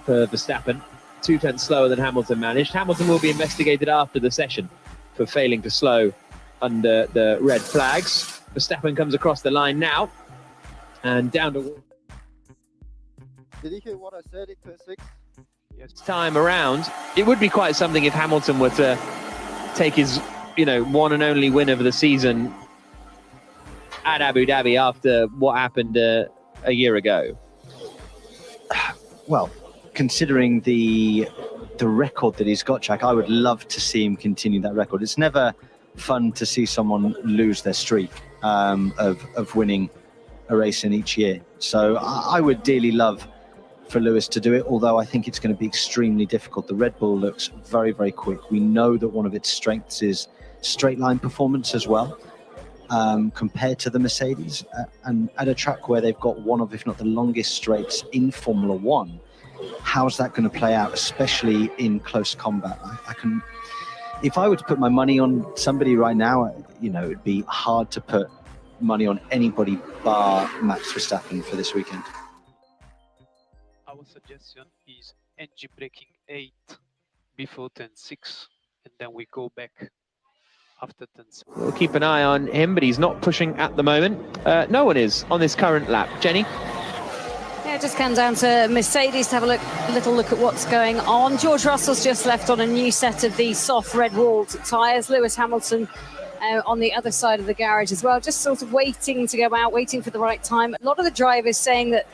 for Verstappen. 2 tenths slower than Hamilton managed. Hamilton will be investigated after the session for failing to slow under the red flags. Verstappen comes across the line now and down to... Did you hear what I said in turn 6? Yes. Time around, it would be quite something if Hamilton were to take his, one and only win of the season at Abu Dhabi after what happened a year ago. Well, considering the record that he's got, Jack, I would love to see him continue that record. It's never fun to see someone lose their streak of winning a race in each year. So I would dearly love for Lewis to do it, although I think it's going to be extremely difficult. The Red Bull looks very, very quick. We know that one of its strengths is straight line performance as well, compared to the Mercedes. And at a track where they've got one of, if not the longest straights in Formula One, how's that going to play out, especially in close combat? I can, if I were to put my money on somebody right now, you know, it'd be hard to put money on anybody bar Max Verstappen for this weekend. Our suggestion is engine braking 8 before turn 6, and then we go back after turn 6. We'll keep an eye on him, but he's not pushing at the moment. No one is on this current lap. Jenny? Yeah, it just comes down to Mercedes to have a little look at what's going on. George Russell's just left on a new set of these soft red-walled tyres. Lewis Hamilton on the other side of the garage as well, just sort of waiting to go out, waiting for the right time. A lot of the drivers saying that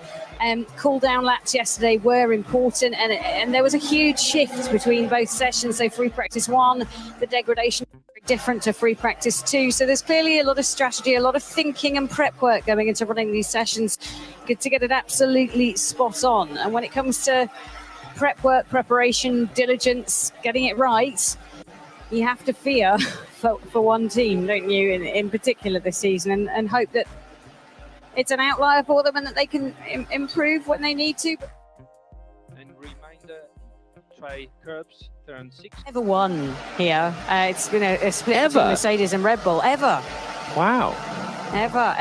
cool-down laps yesterday were important, and there was a huge shift between both sessions. So free practice 1, the degradation different to free practice 2. So there's clearly a lot of strategy, a lot of thinking and prep work going into running these sessions. Good to get it absolutely spot on. And when it comes to prep work, preparation, diligence, getting it right, you have to fear for one team, don't you, in particular this season, and hope that it's an outlier for them and that they can improve when they need to. And reminder, try curbs, turn 6. Never won here. It's been a split between Mercedes and Red Bull. Ever. Wow. Ever.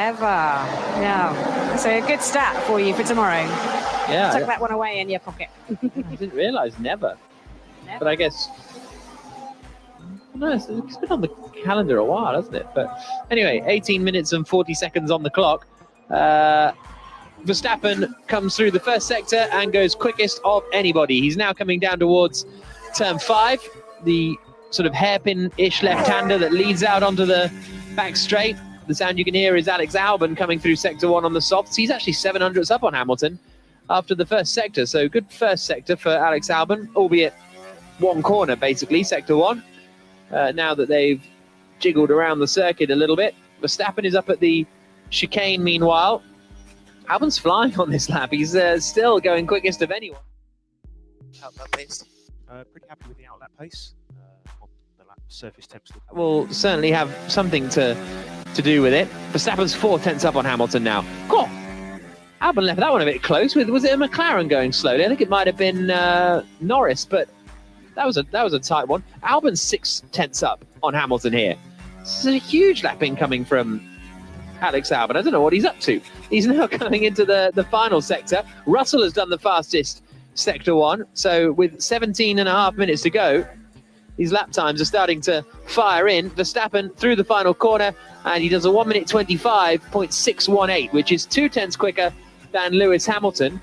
Yeah. So a good stat for you for tomorrow. Yeah. Tuck that one away in your pocket. I didn't realise never. But I guess... No, it's been on the calendar a while, hasn't it? But anyway, 18 minutes and 40 seconds on the clock. Verstappen comes through the first sector and goes quickest of anybody. He's now coming down towards turn 5, the sort of hairpin-ish left-hander that leads out onto the back straight. The sound you can hear is Alex Albon coming through sector 1 on the softs. He's actually 700ths up on Hamilton after the first sector. So good first sector for Alex Albon, albeit one corner, basically, sector 1. Now that they've jiggled around the circuit a little bit. Verstappen is up at the chicane meanwhile. Albon's flying on this lap. He's still going quickest of anyone. Outlap pace. Pretty happy with the outlap pace. On the lap surface temps. Will certainly have something to do with it. Verstappen's 4 tenths up on Hamilton now. Cool. Albon left that one a bit close. Was it a McLaren going slowly? I think it might have been Norris, but that was a tight one. Albon's 6 tenths up on Hamilton here. This is a huge lap incoming from Alex Albon. I don't know what he's up to. He's now coming into the final sector. Russell has done the fastest sector 1. So with 17.5 minutes to go, these lap times are starting to fire in. Verstappen through the final corner, and he does a 1 minute 25.618, which is 2 tenths quicker than Lewis Hamilton.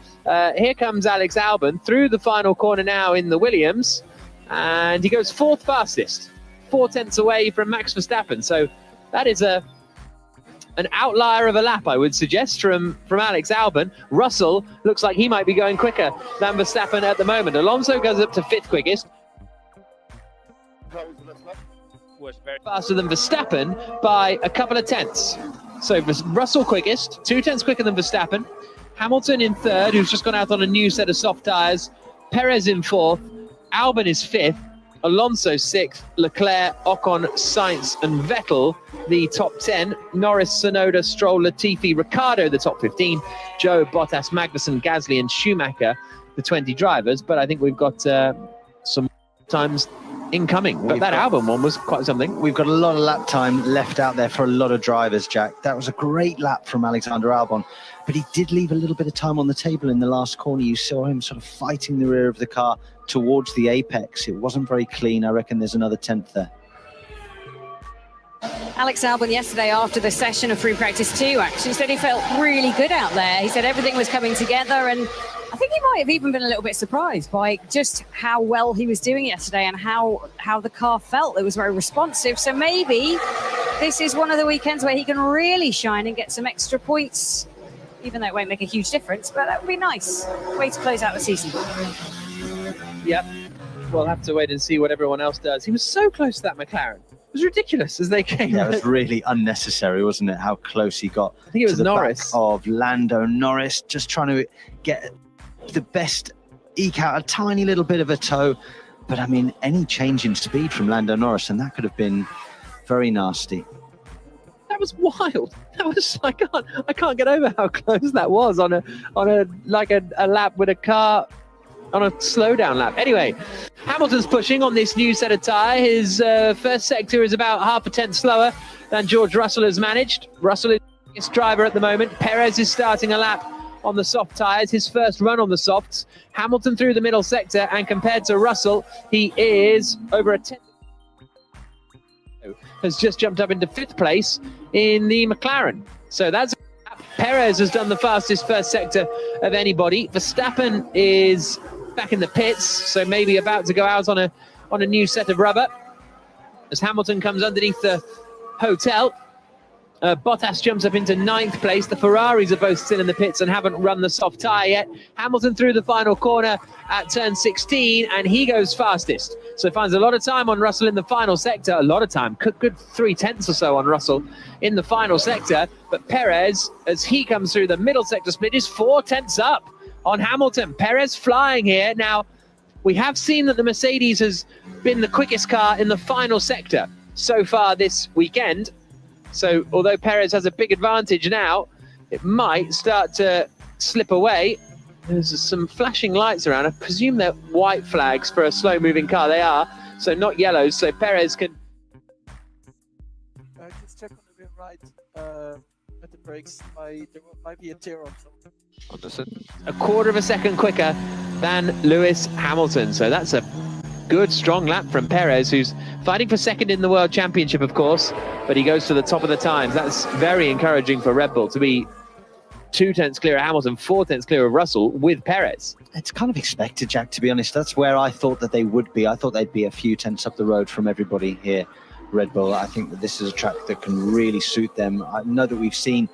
Here comes Alex Albon through the final corner now in the Williams. And he goes 4th fastest, 4 tenths away from Max Verstappen. So that is an outlier of a lap, I would suggest, from Alex Albon. Russell looks like he might be going quicker than Verstappen at the moment. Alonso goes up to 5th quickest. Was very faster than Verstappen by a couple of tenths. So Russell quickest, 2 tenths quicker than Verstappen. Hamilton in 3rd, who's just gone out on a new set of soft tyres. Perez in 4th. Albon is 5th, Alonso 6th, Leclerc, Ocon, Sainz and Vettel the top 10, Norris, Tsunoda, Stroll, Latifi, Ricciardo the top 15, Joe, Bottas, Magnussen, Gasly and Schumacher the 20 drivers. But I think we've got some times incoming. But that Albon one was quite something. We've got a lot of lap time left out there for a lot of drivers, Jack. That was a great lap from Alexander Albon, but he did leave a little bit of time on the table in the last corner. You saw him sort of fighting the rear of the car towards the apex. It wasn't very clean. I reckon there's another tenth there. Alex Albon yesterday after the session of free practice 2 actually said he felt really good out there. He said everything was coming together, and I think he might have even been a little bit surprised by just how well he was doing yesterday and how the car felt. It was very responsive. So maybe this is one of the weekends where he can really shine and get some extra points, even though it won't make a huge difference, but that would be nice. Way to close out the season. Yep. We'll have to wait and see what everyone else does. He was so close to that McLaren. It was ridiculous as they came. Yeah, it was really unnecessary, wasn't it? How close he got. I think it was to the Norris. Back of Lando Norris, just trying to get the best, eke out a tiny little bit of a toe. But I mean, any change in speed from Lando Norris, and that could have been very nasty. That was wild. That was I can't get over how close that was on a lap with a car on a slowdown lap. Anyway, Hamilton's pushing on this new set of tyre. His first sector is about half a tenth slower than George Russell has managed. Russell is the biggest driver at the moment. Perez is starting a lap on the soft tyres, his first run on the softs. Hamilton through the middle sector, and compared to Russell, he is over a tenth. Has just jumped up into 5th place in the McLaren. So that's Perez has done the fastest first sector of anybody. Verstappen is back in the pits, so maybe about to go out on a new set of rubber as Hamilton comes underneath the hotel. Bottas jumps up into 9th place. The Ferraris are both still in the pits and haven't run the soft tyre yet. Hamilton through the final corner at turn 16, and he goes fastest. So finds a lot of time on Russell in the final sector. A lot of time, good 3 tenths or so on Russell in the final sector. But Perez, as he comes through the middle sector split, is 4 tenths up on Hamilton. Perez flying here. Now, we have seen that the Mercedes has been the quickest car in the final sector so far this weekend. So although Perez has a big advantage now, it might start to slip away. There's some flashing lights around. I presume they're white flags for a slow-moving car. They are, so not yellows. So Perez can... Just check on the rear right at the brakes. There might be a tear on something. Understood. A quarter of a second quicker than Lewis Hamilton. So that's a good, strong lap from Perez, who's fighting for second in the World Championship, of course, but he goes to the top of the times. That's very encouraging for Red Bull to be 2 tenths clear of Hamilton, 4 tenths clear of Russell with Perez. It's kind of expected, Jack, to be honest. That's where I thought that they would be. I thought they'd be a few tenths up the road from everybody here, Red Bull. I think that this is a track that can really suit them. I know that we've seen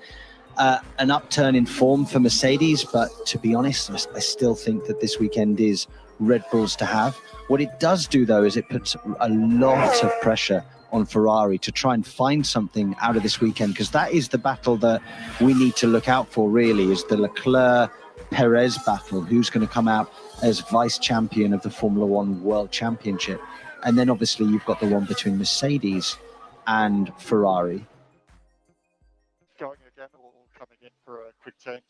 an upturn in form for Mercedes, but to be honest, I still think that this weekend is Red Bull's to have. What it does do, though, is it puts a lot of pressure on Ferrari to try and find something out of this weekend, because that is the battle that we need to look out for, really, is the LeClerc-Perez battle. Who's going to come out as vice champion of the Formula One World Championship? And then, obviously, you've got the one between Mercedes and Ferrari. Going again or coming in for a quick change?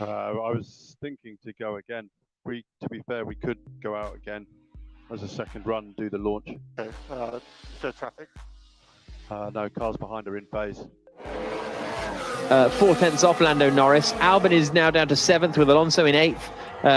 I was thinking to go again. To be fair, we could go out again as a second run, do the launch. Okay. Is there traffic? No, cars behind are in phase. 4 tenths off Lando Norris. Albon is now down to 7th with Alonso in 8th.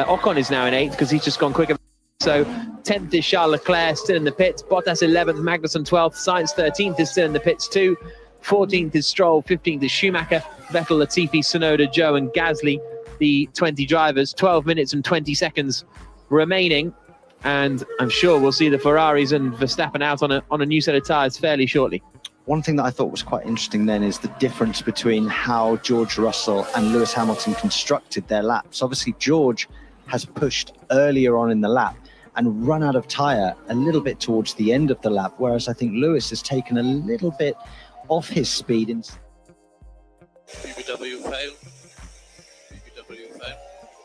Ocon is now in 8th because he's just gone quicker. So 10th is Charles Leclerc still in the pits. Bottas 11th, Magnussen 12th. Sainz 13th is still in the pits too. 14th is Stroll, 15th is Schumacher, Vettel, Latifi, Tsunoda, Zhou and Gasly. The 20 drivers, 12 minutes and 20 seconds remaining, and I'm sure we'll see the Ferraris and Verstappen out on a new set of tyres fairly shortly. One thing that I thought was quite interesting then is the difference between how George Russell and Lewis Hamilton constructed their laps. Obviously, George has pushed earlier on in the lap and run out of tyre a little bit towards the end of the lap, whereas I think Lewis has taken a little bit off his speed. BBW fail.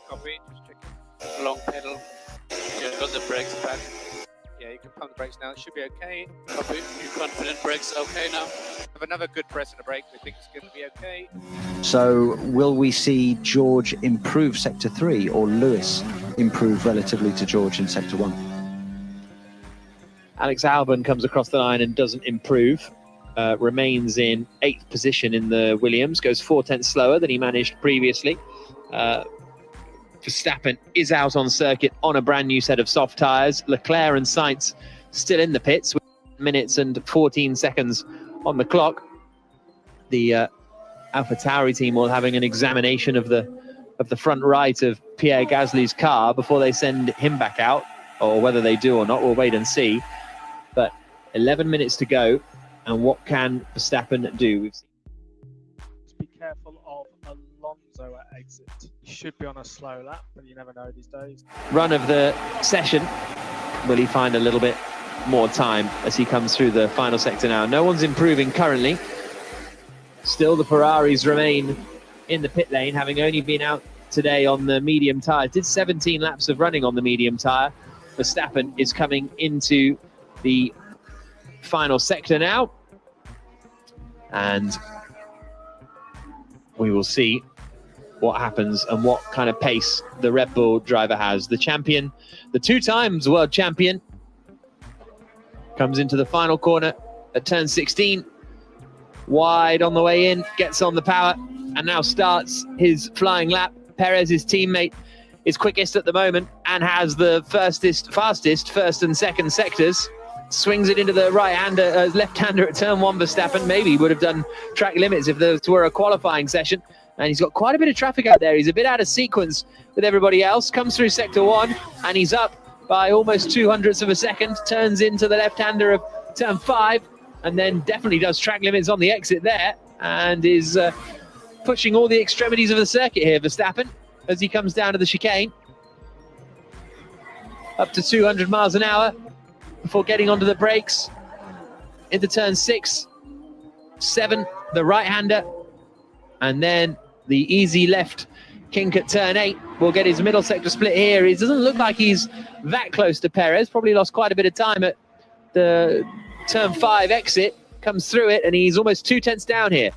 Copy, just checking. Long pedal. Yeah, got the brakes back. Yeah, you can pump the brakes now. It should be okay. Copy. You confident brakes okay now? Have another good press on the brake. We think it's going to be okay. So will we see George improve Sector 3 or Lewis improve relatively to George in Sector 1? Alex Albon comes across the line and doesn't improve. Remains in 8th position in the Williams. Goes 4 tenths slower than he managed previously. Verstappen is out on circuit on a brand new set of soft tyres. Leclerc and Sainz still in the pits with 1 minute and 14 seconds on the clock. The AlphaTauri team will having an examination of the front right of Pierre Gasly's car before they send him back out, or whether they do or not, we'll wait and see. But 11 minutes to go, and what can Verstappen do? Just be careful of Alonso at exit. He should be on a slow lap, but you never know these days. Run of the session. Will he find a little bit more time as he comes through the final sector now? No one's improving currently. Still, the Ferraris remain in the pit lane, having only been out today on the medium tyre. Did 17 laps of running on the medium tyre. Verstappen is coming into the final sector now. And we will see what happens and what kind of pace the Red Bull driver has. The champion, the 2 times world champion, comes into the final corner at turn 16. Wide on the way in, gets on the power, and now starts his flying lap. Perez, his teammate, is quickest at the moment and has the fastest first and second sectors. Swings it into the left-hander at turn 1. Verstappen maybe would have done track limits if this were a qualifying session. And he's got quite a bit of traffic out there. He's a bit out of sequence with everybody else. Comes through sector 1 and he's up by almost 0.02 of a second. Turns into the left-hander of turn 5 and then definitely does track limits on the exit there and is pushing all the extremities of the circuit here, Verstappen, as he comes down to the chicane. Up to 200 miles an hour before getting onto the brakes into turn 6, 7, the right-hander, and then the easy left kink at turn 8 will get his middle sector split here. It doesn't look like he's that close to Perez, probably lost quite a bit of time at the turn 5 exit, comes through it, and he's almost 0.2 down here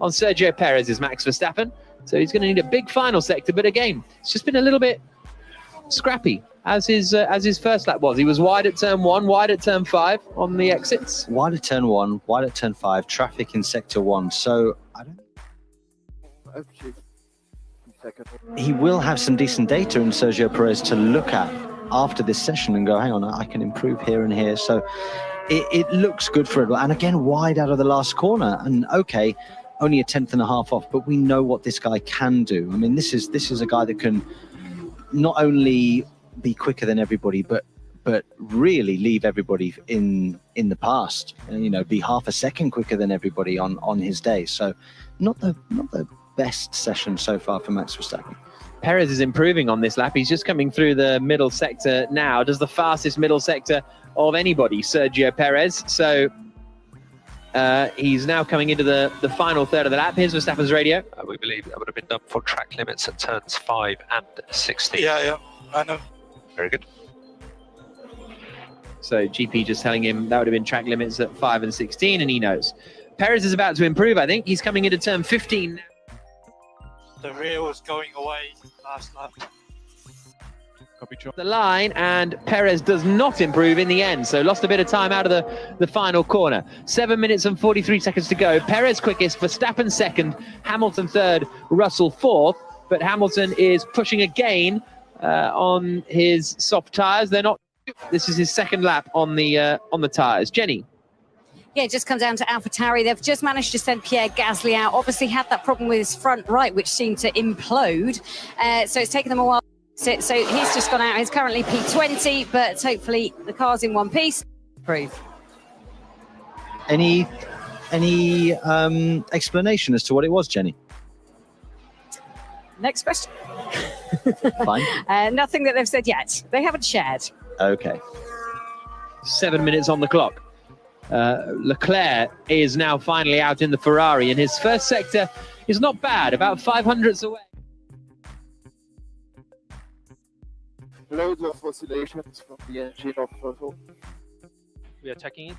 on Sergio Perez is Max Verstappen. So he's going to need a big final sector, but again, it's just been a little bit scrappy as his first lap was. He was wide at turn 1, wide at turn 5 on the exits. Wide at turn 1, wide at turn 5, traffic in sector 1. So I don't. He will have some decent data in Sergio Perez to look at after this session and go, hang on, I can improve here and here. So it looks good for it. And again, wide out of the last corner. And okay, only 1.5 tenths off, but we know what this guy can do. I mean, this is a guy that can not only be quicker than everybody, but really leave everybody in the past. And, you know, be 0.5 second quicker than everybody on his day. So not the best session so far for Max Verstappen. Perez is improving on this lap. He's just coming through the middle sector now. Does the fastest middle sector of anybody, Sergio Perez. So he's now coming into the final third of the lap. Here's Verstappen's radio. We believe that would have been done for track limits at turns 5 and 16. Yeah, I know. Very good. So GP just telling him that would have been track limits at 5 and 16, and he knows. Perez is about to improve, I think. He's coming into turn 15 now. The rear was going away last lap. The line, and Perez does not improve in the end, so lost a bit of time out of the final corner. 7 minutes and 43 seconds to go. Perez quickest, Verstappen second, Hamilton third, Russell fourth, but Hamilton is pushing again on his soft tyres. They're not. This is his second lap on the tyres. Jenny. Yeah, it just come down to AlphaTauri. They've just managed to send Pierre Gasly out. Obviously had that problem with his front right, which seemed to implode. So it's taken them a while. So he's just gone out. He's currently P20, but hopefully the car's in one piece. Improve. Any explanation as to what it was, Jenny? Next question. Fine. Nothing that they've said yet. They haven't shared. Okay. 7 minutes on the clock. Leclerc is now finally out in the Ferrari, and his first sector is not bad, about 500ths away. Loads of oscillations from the engine of throttle. We are checking it.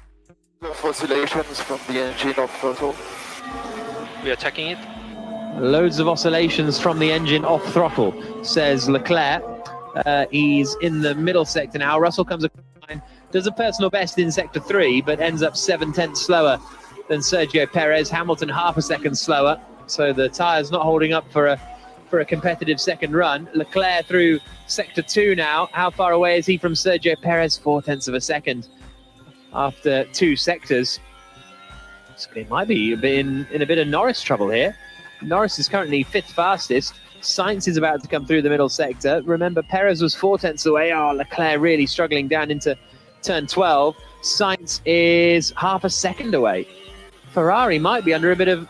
Loads of oscillations from the engine of throttle. We are checking it. Loads of oscillations from the engine off throttle, says Leclerc. He's in the middle sector now. Russell comes across the line, does a personal best in sector 3, but ends up 0.7 slower than Sergio Perez. Hamilton 0.5 second slower, so the tyre's not holding up for a competitive second run. Leclerc through sector 2 now. How far away is he from Sergio Perez? 0.4 of a second after 2 sectors. So it might be in a bit of Norris trouble here. Norris is currently 5th fastest. Sainz is about to come through the middle sector. Remember, Perez was 0.4 away. Oh, Leclerc really struggling down into turn 12. Sainz is 0.5 second away. Ferrari might be under a bit of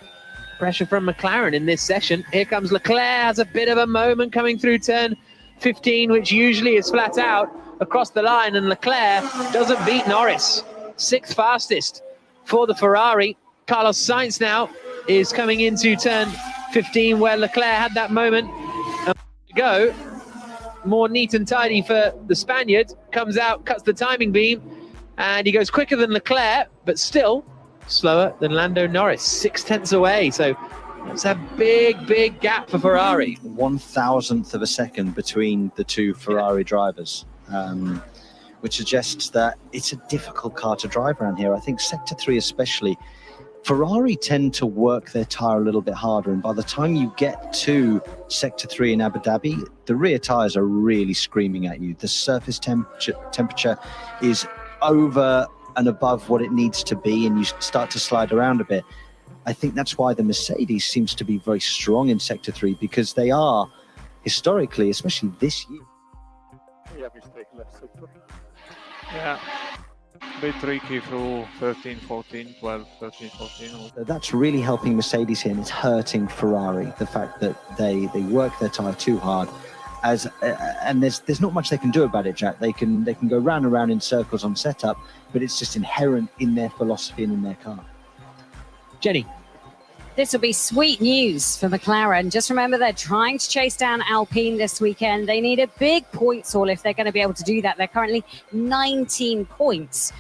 pressure from McLaren in this session. Here comes Leclerc, has a bit of a moment coming through turn 15, which usually is flat out across the line, and Leclerc doesn't beat Norris. 6th fastest for the Ferrari. Carlos Sainz now is coming into turn 15, where Leclerc had that moment to go. More neat and tidy for the Spaniard. Comes out, cuts the timing beam, and he goes quicker than Leclerc, but still slower than Lando Norris. 0.6 away. So It's a big, big gap for Ferrari. 1,000th of a second between the two Ferrari drivers, which suggests that it's a difficult car to drive around here. I think Sector 3 especially, Ferrari tend to work their tyre a little bit harder, and by the time you get to Sector 3 in Abu Dhabi, the rear tyres are really screaming at you. The surface temperature is over and above what it needs to be, and you start to slide around a bit. I think that's why the Mercedes seems to be very strong in Sector 3, because they are, historically, especially this year. Yeah, mistake left sector. Yeah, a bit tricky through 13, 14, 12, 13, 14. That's really helping Mercedes here, and it's hurting Ferrari, the fact that they work their tyre too hard. And there's not much they can do about it, Jack. They can go round and round in circles on setup, but it's just inherent in their philosophy and in their car. Jenny. This will be sweet news for McLaren. Just remember, they're trying to chase down Alpine this weekend. They need a big points haul if they're going to be able to do that. They're currently 19 points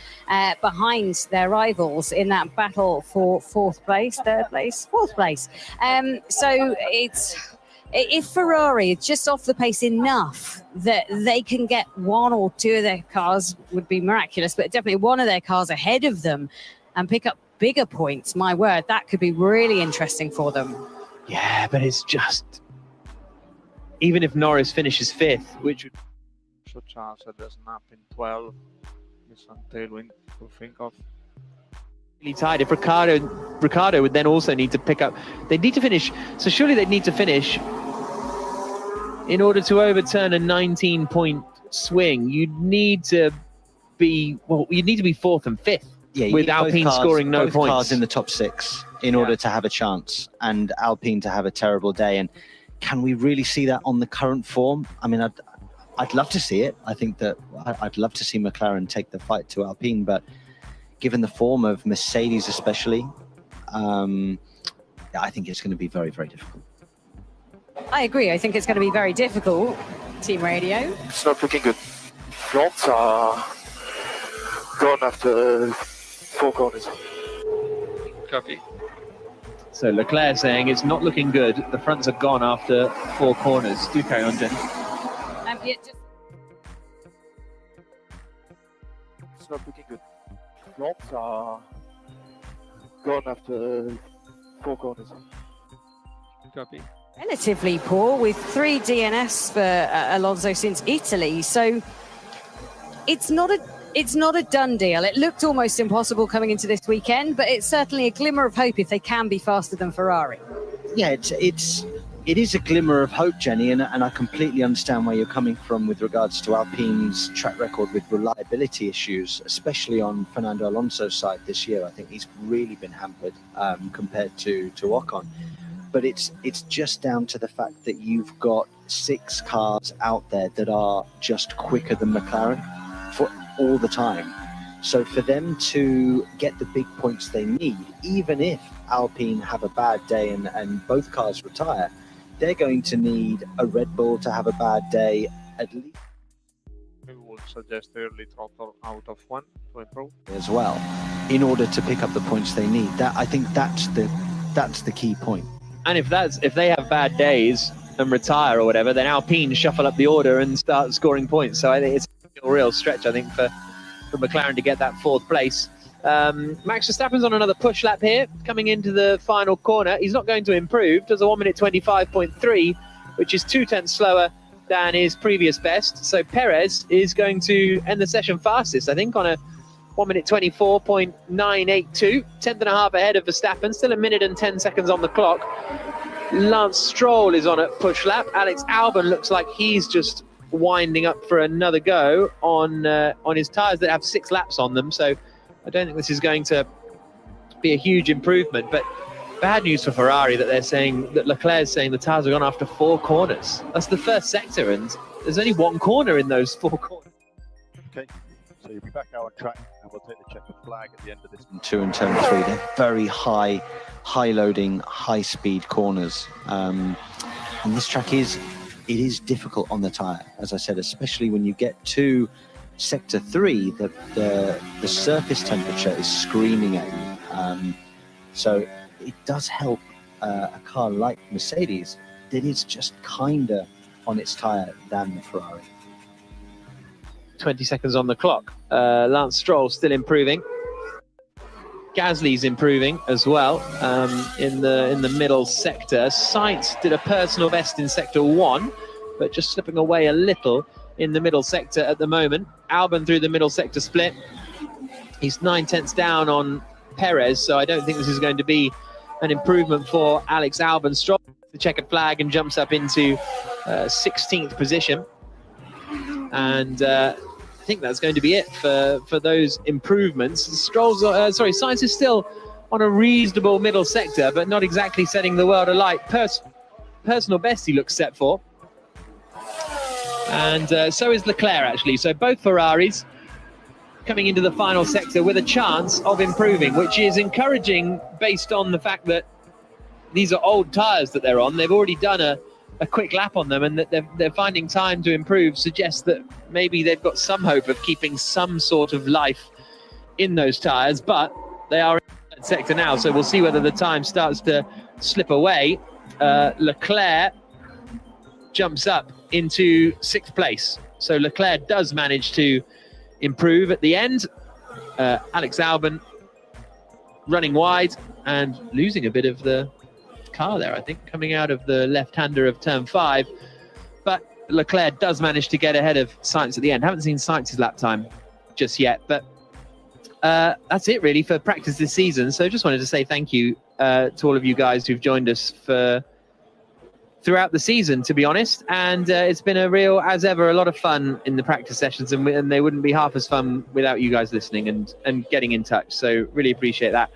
behind their rivals in that battle for fourth place. So if Ferrari is just off the pace enough that they can get one or two of their cars, would be miraculous, but definitely one of their cars ahead of them and pick up bigger points, my word, that could be really interesting for them. Yeah, but it's just, even if Norris finishes 5th, which would... So chance that there's an up in 12, with some tailwind to think of. Really tight. If Ricciardo would then also need to pick up, they'd need to finish, so surely they'd need to finish in order to overturn a 19-point swing. You'd need to be 4th and 5th. Yeah, with Alpine scoring no points. Cars in the top 6 in order to have a chance, and Alpine to have a terrible day. And can we really see that on the current form? I mean, I'd love to see it. I think that I'd love to see McLaren take the fight to Alpine, but given the form of Mercedes especially, I think it's going to be very, very difficult. I agree. I think it's going to be very difficult. Team Radio. It's not looking good. Fronts are gone after 4 corners. Copy. So Leclerc saying it's not looking good. The fronts are gone after 4 corners. Do carry on, Jen. It's not looking good. Fronts are gone after 4 corners. Copy. Relatively poor, with 3 DNS for Alonso since Italy. So it's not a done deal. It looked almost impossible coming into this weekend, but it's certainly a glimmer of hope if they can be faster than Ferrari. Yeah, it is a glimmer of hope, Jenny, and I completely understand where you're coming from with regards to Alpine's track record with reliability issues, especially on Fernando Alonso's side this year. I think he's really been hampered compared to Ocon. But it's just down to the fact that you've got 6 cars out there that are just quicker than McLaren for all the time. So for them to get the big points they need, even if Alpine have a bad day and both cars retire, they're going to need a Red Bull to have a bad day at least. We would suggest early throttle out of 1 to improve as well, in order to pick up the points they need. I think that's the key point. And if they have bad days and retire or whatever, then Alpine shuffle up the order and start scoring points. So I think it's a real stretch, I think, for McLaren to get that 4th place. Max Verstappen's on another push lap here, coming into the final corner. He's not going to improve. Does a 1 minute 25.3, which is 2/10 slower than his previous best. So Perez is going to end the session fastest, I think, on a 1 minute 24.982, 10th and a half ahead of Verstappen, still 1 minute and 10 seconds on the clock. Lance Stroll is on a push lap. Alex Albon looks like he's just winding up for another go on his tyres that have 6 laps on them. So I don't think this is going to be a huge improvement. But bad news for Ferrari that they're saying that Leclerc's saying the tyres are gone after 4 corners. That's the first sector, and there's only 1 corner in those 4 corners. Okay, so you'll be back out on track, and we'll take the checkered flag at the end of this. 2 and turn 3, they're very high loading, high speed corners. And this track is difficult on the tyre, as I said, especially when you get to sector 3, the surface temperature is screaming at you. So it does help a car like Mercedes that is just kinder on its tyre than the Ferrari. 20 seconds on the clock. Lance Stroll still improving. Gasly's improving as well in the middle sector. Sainz did a personal best in sector 1, but just slipping away a little in the middle sector at the moment. Albon through the middle sector split. He's 9/10 down on Perez, so I don't think this is going to be an improvement for Alex Albon. Stroll the checkered flag and jumps up into 16th position. And I think that's going to be it for those improvements. Sainz is still on a reasonable middle sector, but not exactly setting the world alight. Personal best he looks set for. And so is Leclerc, actually. So both Ferraris coming into the final sector with a chance of improving, which is encouraging based on the fact that these are old tyres that they're on. They've already done a quick lap on them, and that they're finding time to improve suggests that maybe they've got some hope of keeping some sort of life in those tyres, but they are in the third sector now, so we'll see whether the time starts to slip away. Leclerc jumps up into 6th place, so Leclerc does manage to improve at the end. Alex Albon running wide and losing a bit of the car there, I think, coming out of the left-hander of turn 5, but Leclerc does manage to get ahead of Sainz at the end. Haven't seen Sainz's lap time just yet, but that's it really for practice this season. So just wanted to say thank you to all of you guys who've joined us throughout the season, to be honest, and it's been a real, as ever, a lot of fun in the practice sessions, and they wouldn't be half as fun without you guys listening and getting in touch, so really appreciate that.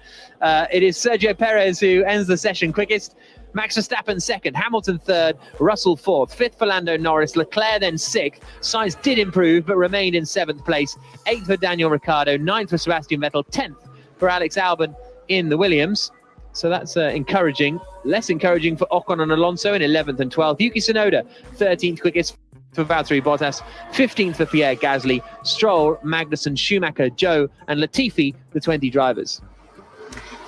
It is Sergio Perez who ends the session quickest. Max Verstappen 2nd, Hamilton 3rd, Russell 4th, 5th for Lando Norris, Leclerc then 6th. Sainz did improve but remained in 7th place, 8th for Daniel Ricciardo, 9th for Sebastian Vettel, 10th for Alex Albon in the Williams. So that's encouraging. Less encouraging for Ocon and Alonso in 11th and 12th. Yuki Tsunoda, 13th quickest for Valtteri Bottas, 15th for Pierre Gasly, Stroll, Magnussen, Schumacher, Joe, and Latifi, the 20 drivers.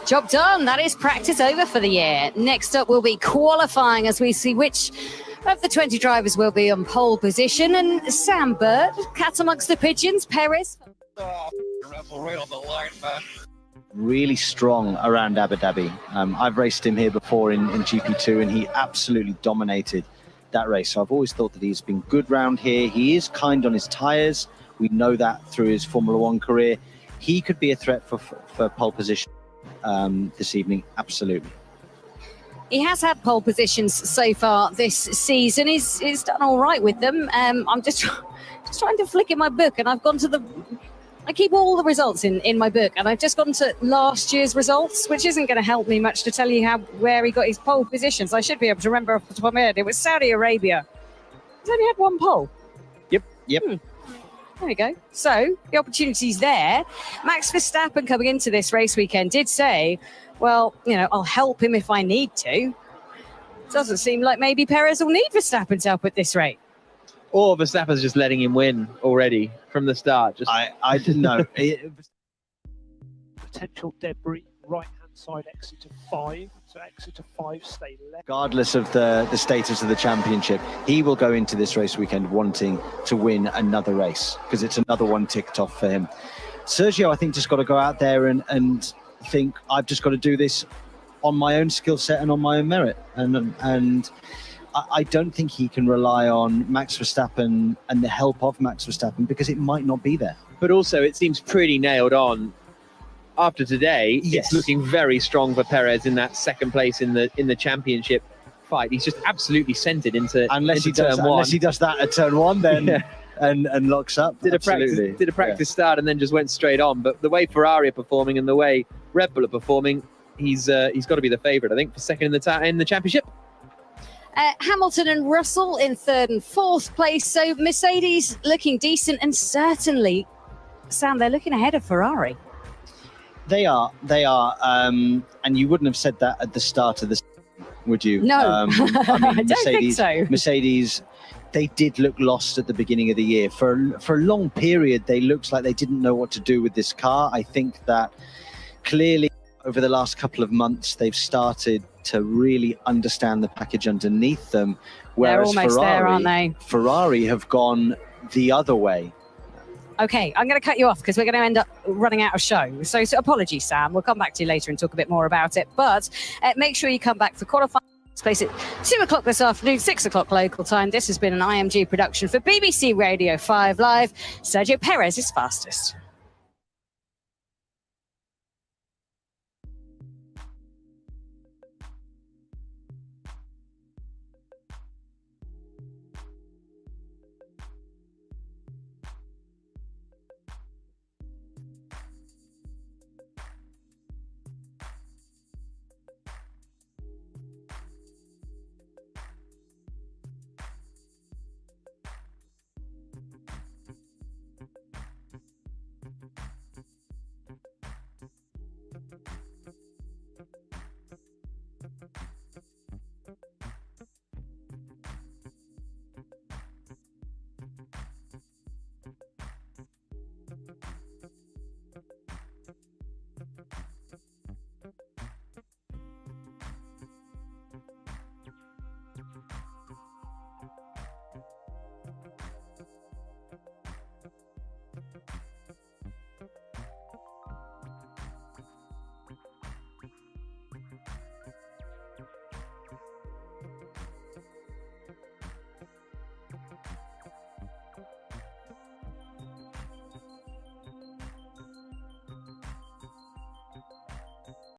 Job done. That is practice over for the year. Next up will be qualifying as we see which of the 20 drivers will be on pole position. And Sam Bird, cat amongst the pigeons, Perez. Oh, right on the line, man. Really strong around Abu Dhabi. I've raced him here before in GP2, and he absolutely dominated that race. So I've always thought that he's been good round here. He is kind on his tyres. We know that through his Formula One career. He could be a threat for pole position this evening, absolutely. He has had pole positions so far this season. He's done all right with them. I'm just trying to flick in my book, and I've gone to I keep all the results in my book, and I've just gone to last year's results, which isn't going to help me much to tell you where he got his pole positions. I should be able to remember off the top of my head. It was Saudi Arabia. He's only had 1 pole. Yep. There we go. So the opportunity's there. Max Verstappen coming into this race weekend did say, well, I'll help him if I need to. Doesn't seem like maybe Perez will need Verstappen's help at this rate. Or Verstappen's just letting him win already from the start. I didn't know. Potential debris, right-hand side exit of 5. So exit of 5, stay left. Regardless of the status of the championship, he will go into this race weekend wanting to win another race, because it's another one ticked off for him. Sergio, I think, just got to go out there and think, I've just got to do this on my own skill set and on my own merit. And I don't think he can rely on Max Verstappen and the help of Max Verstappen, because it might not be there. But also, it seems pretty nailed on. After today, yes, it's looking very strong for Perez in that 2nd place in the championship fight. He's just absolutely sent it into unless he does that at turn 1, then yeah. and locks up. Did a practice start and then just went straight on. But the way Ferrari are performing and the way Red Bull are performing, he's got to be the favourite, I think, for 2nd in the championship. Hamilton and Russell in 3rd and 4th place. So Mercedes looking decent, and certainly, Sam, they're looking ahead of Ferrari. They are, and you wouldn't have said that at the start of the season, would you? No, I mean, I don't think so. Mercedes, they did look lost at the beginning of the year. For a long period, they looked like they didn't know what to do with this car. I think that clearly over the last couple of months, they've started to really understand the package underneath them. Whereas They're almost there, aren't they? Ferrari have gone the other way. Okay, I'm going to cut you off because we're going to end up running out of show. So apologies, Sam. We'll come back to you later and talk a bit more about it. But make sure you come back for quarterfinals. Place at 2 o'clock this afternoon, 6 o'clock local time. This has been an IMG production for BBC Radio 5 Live. Sergio Perez is fastest.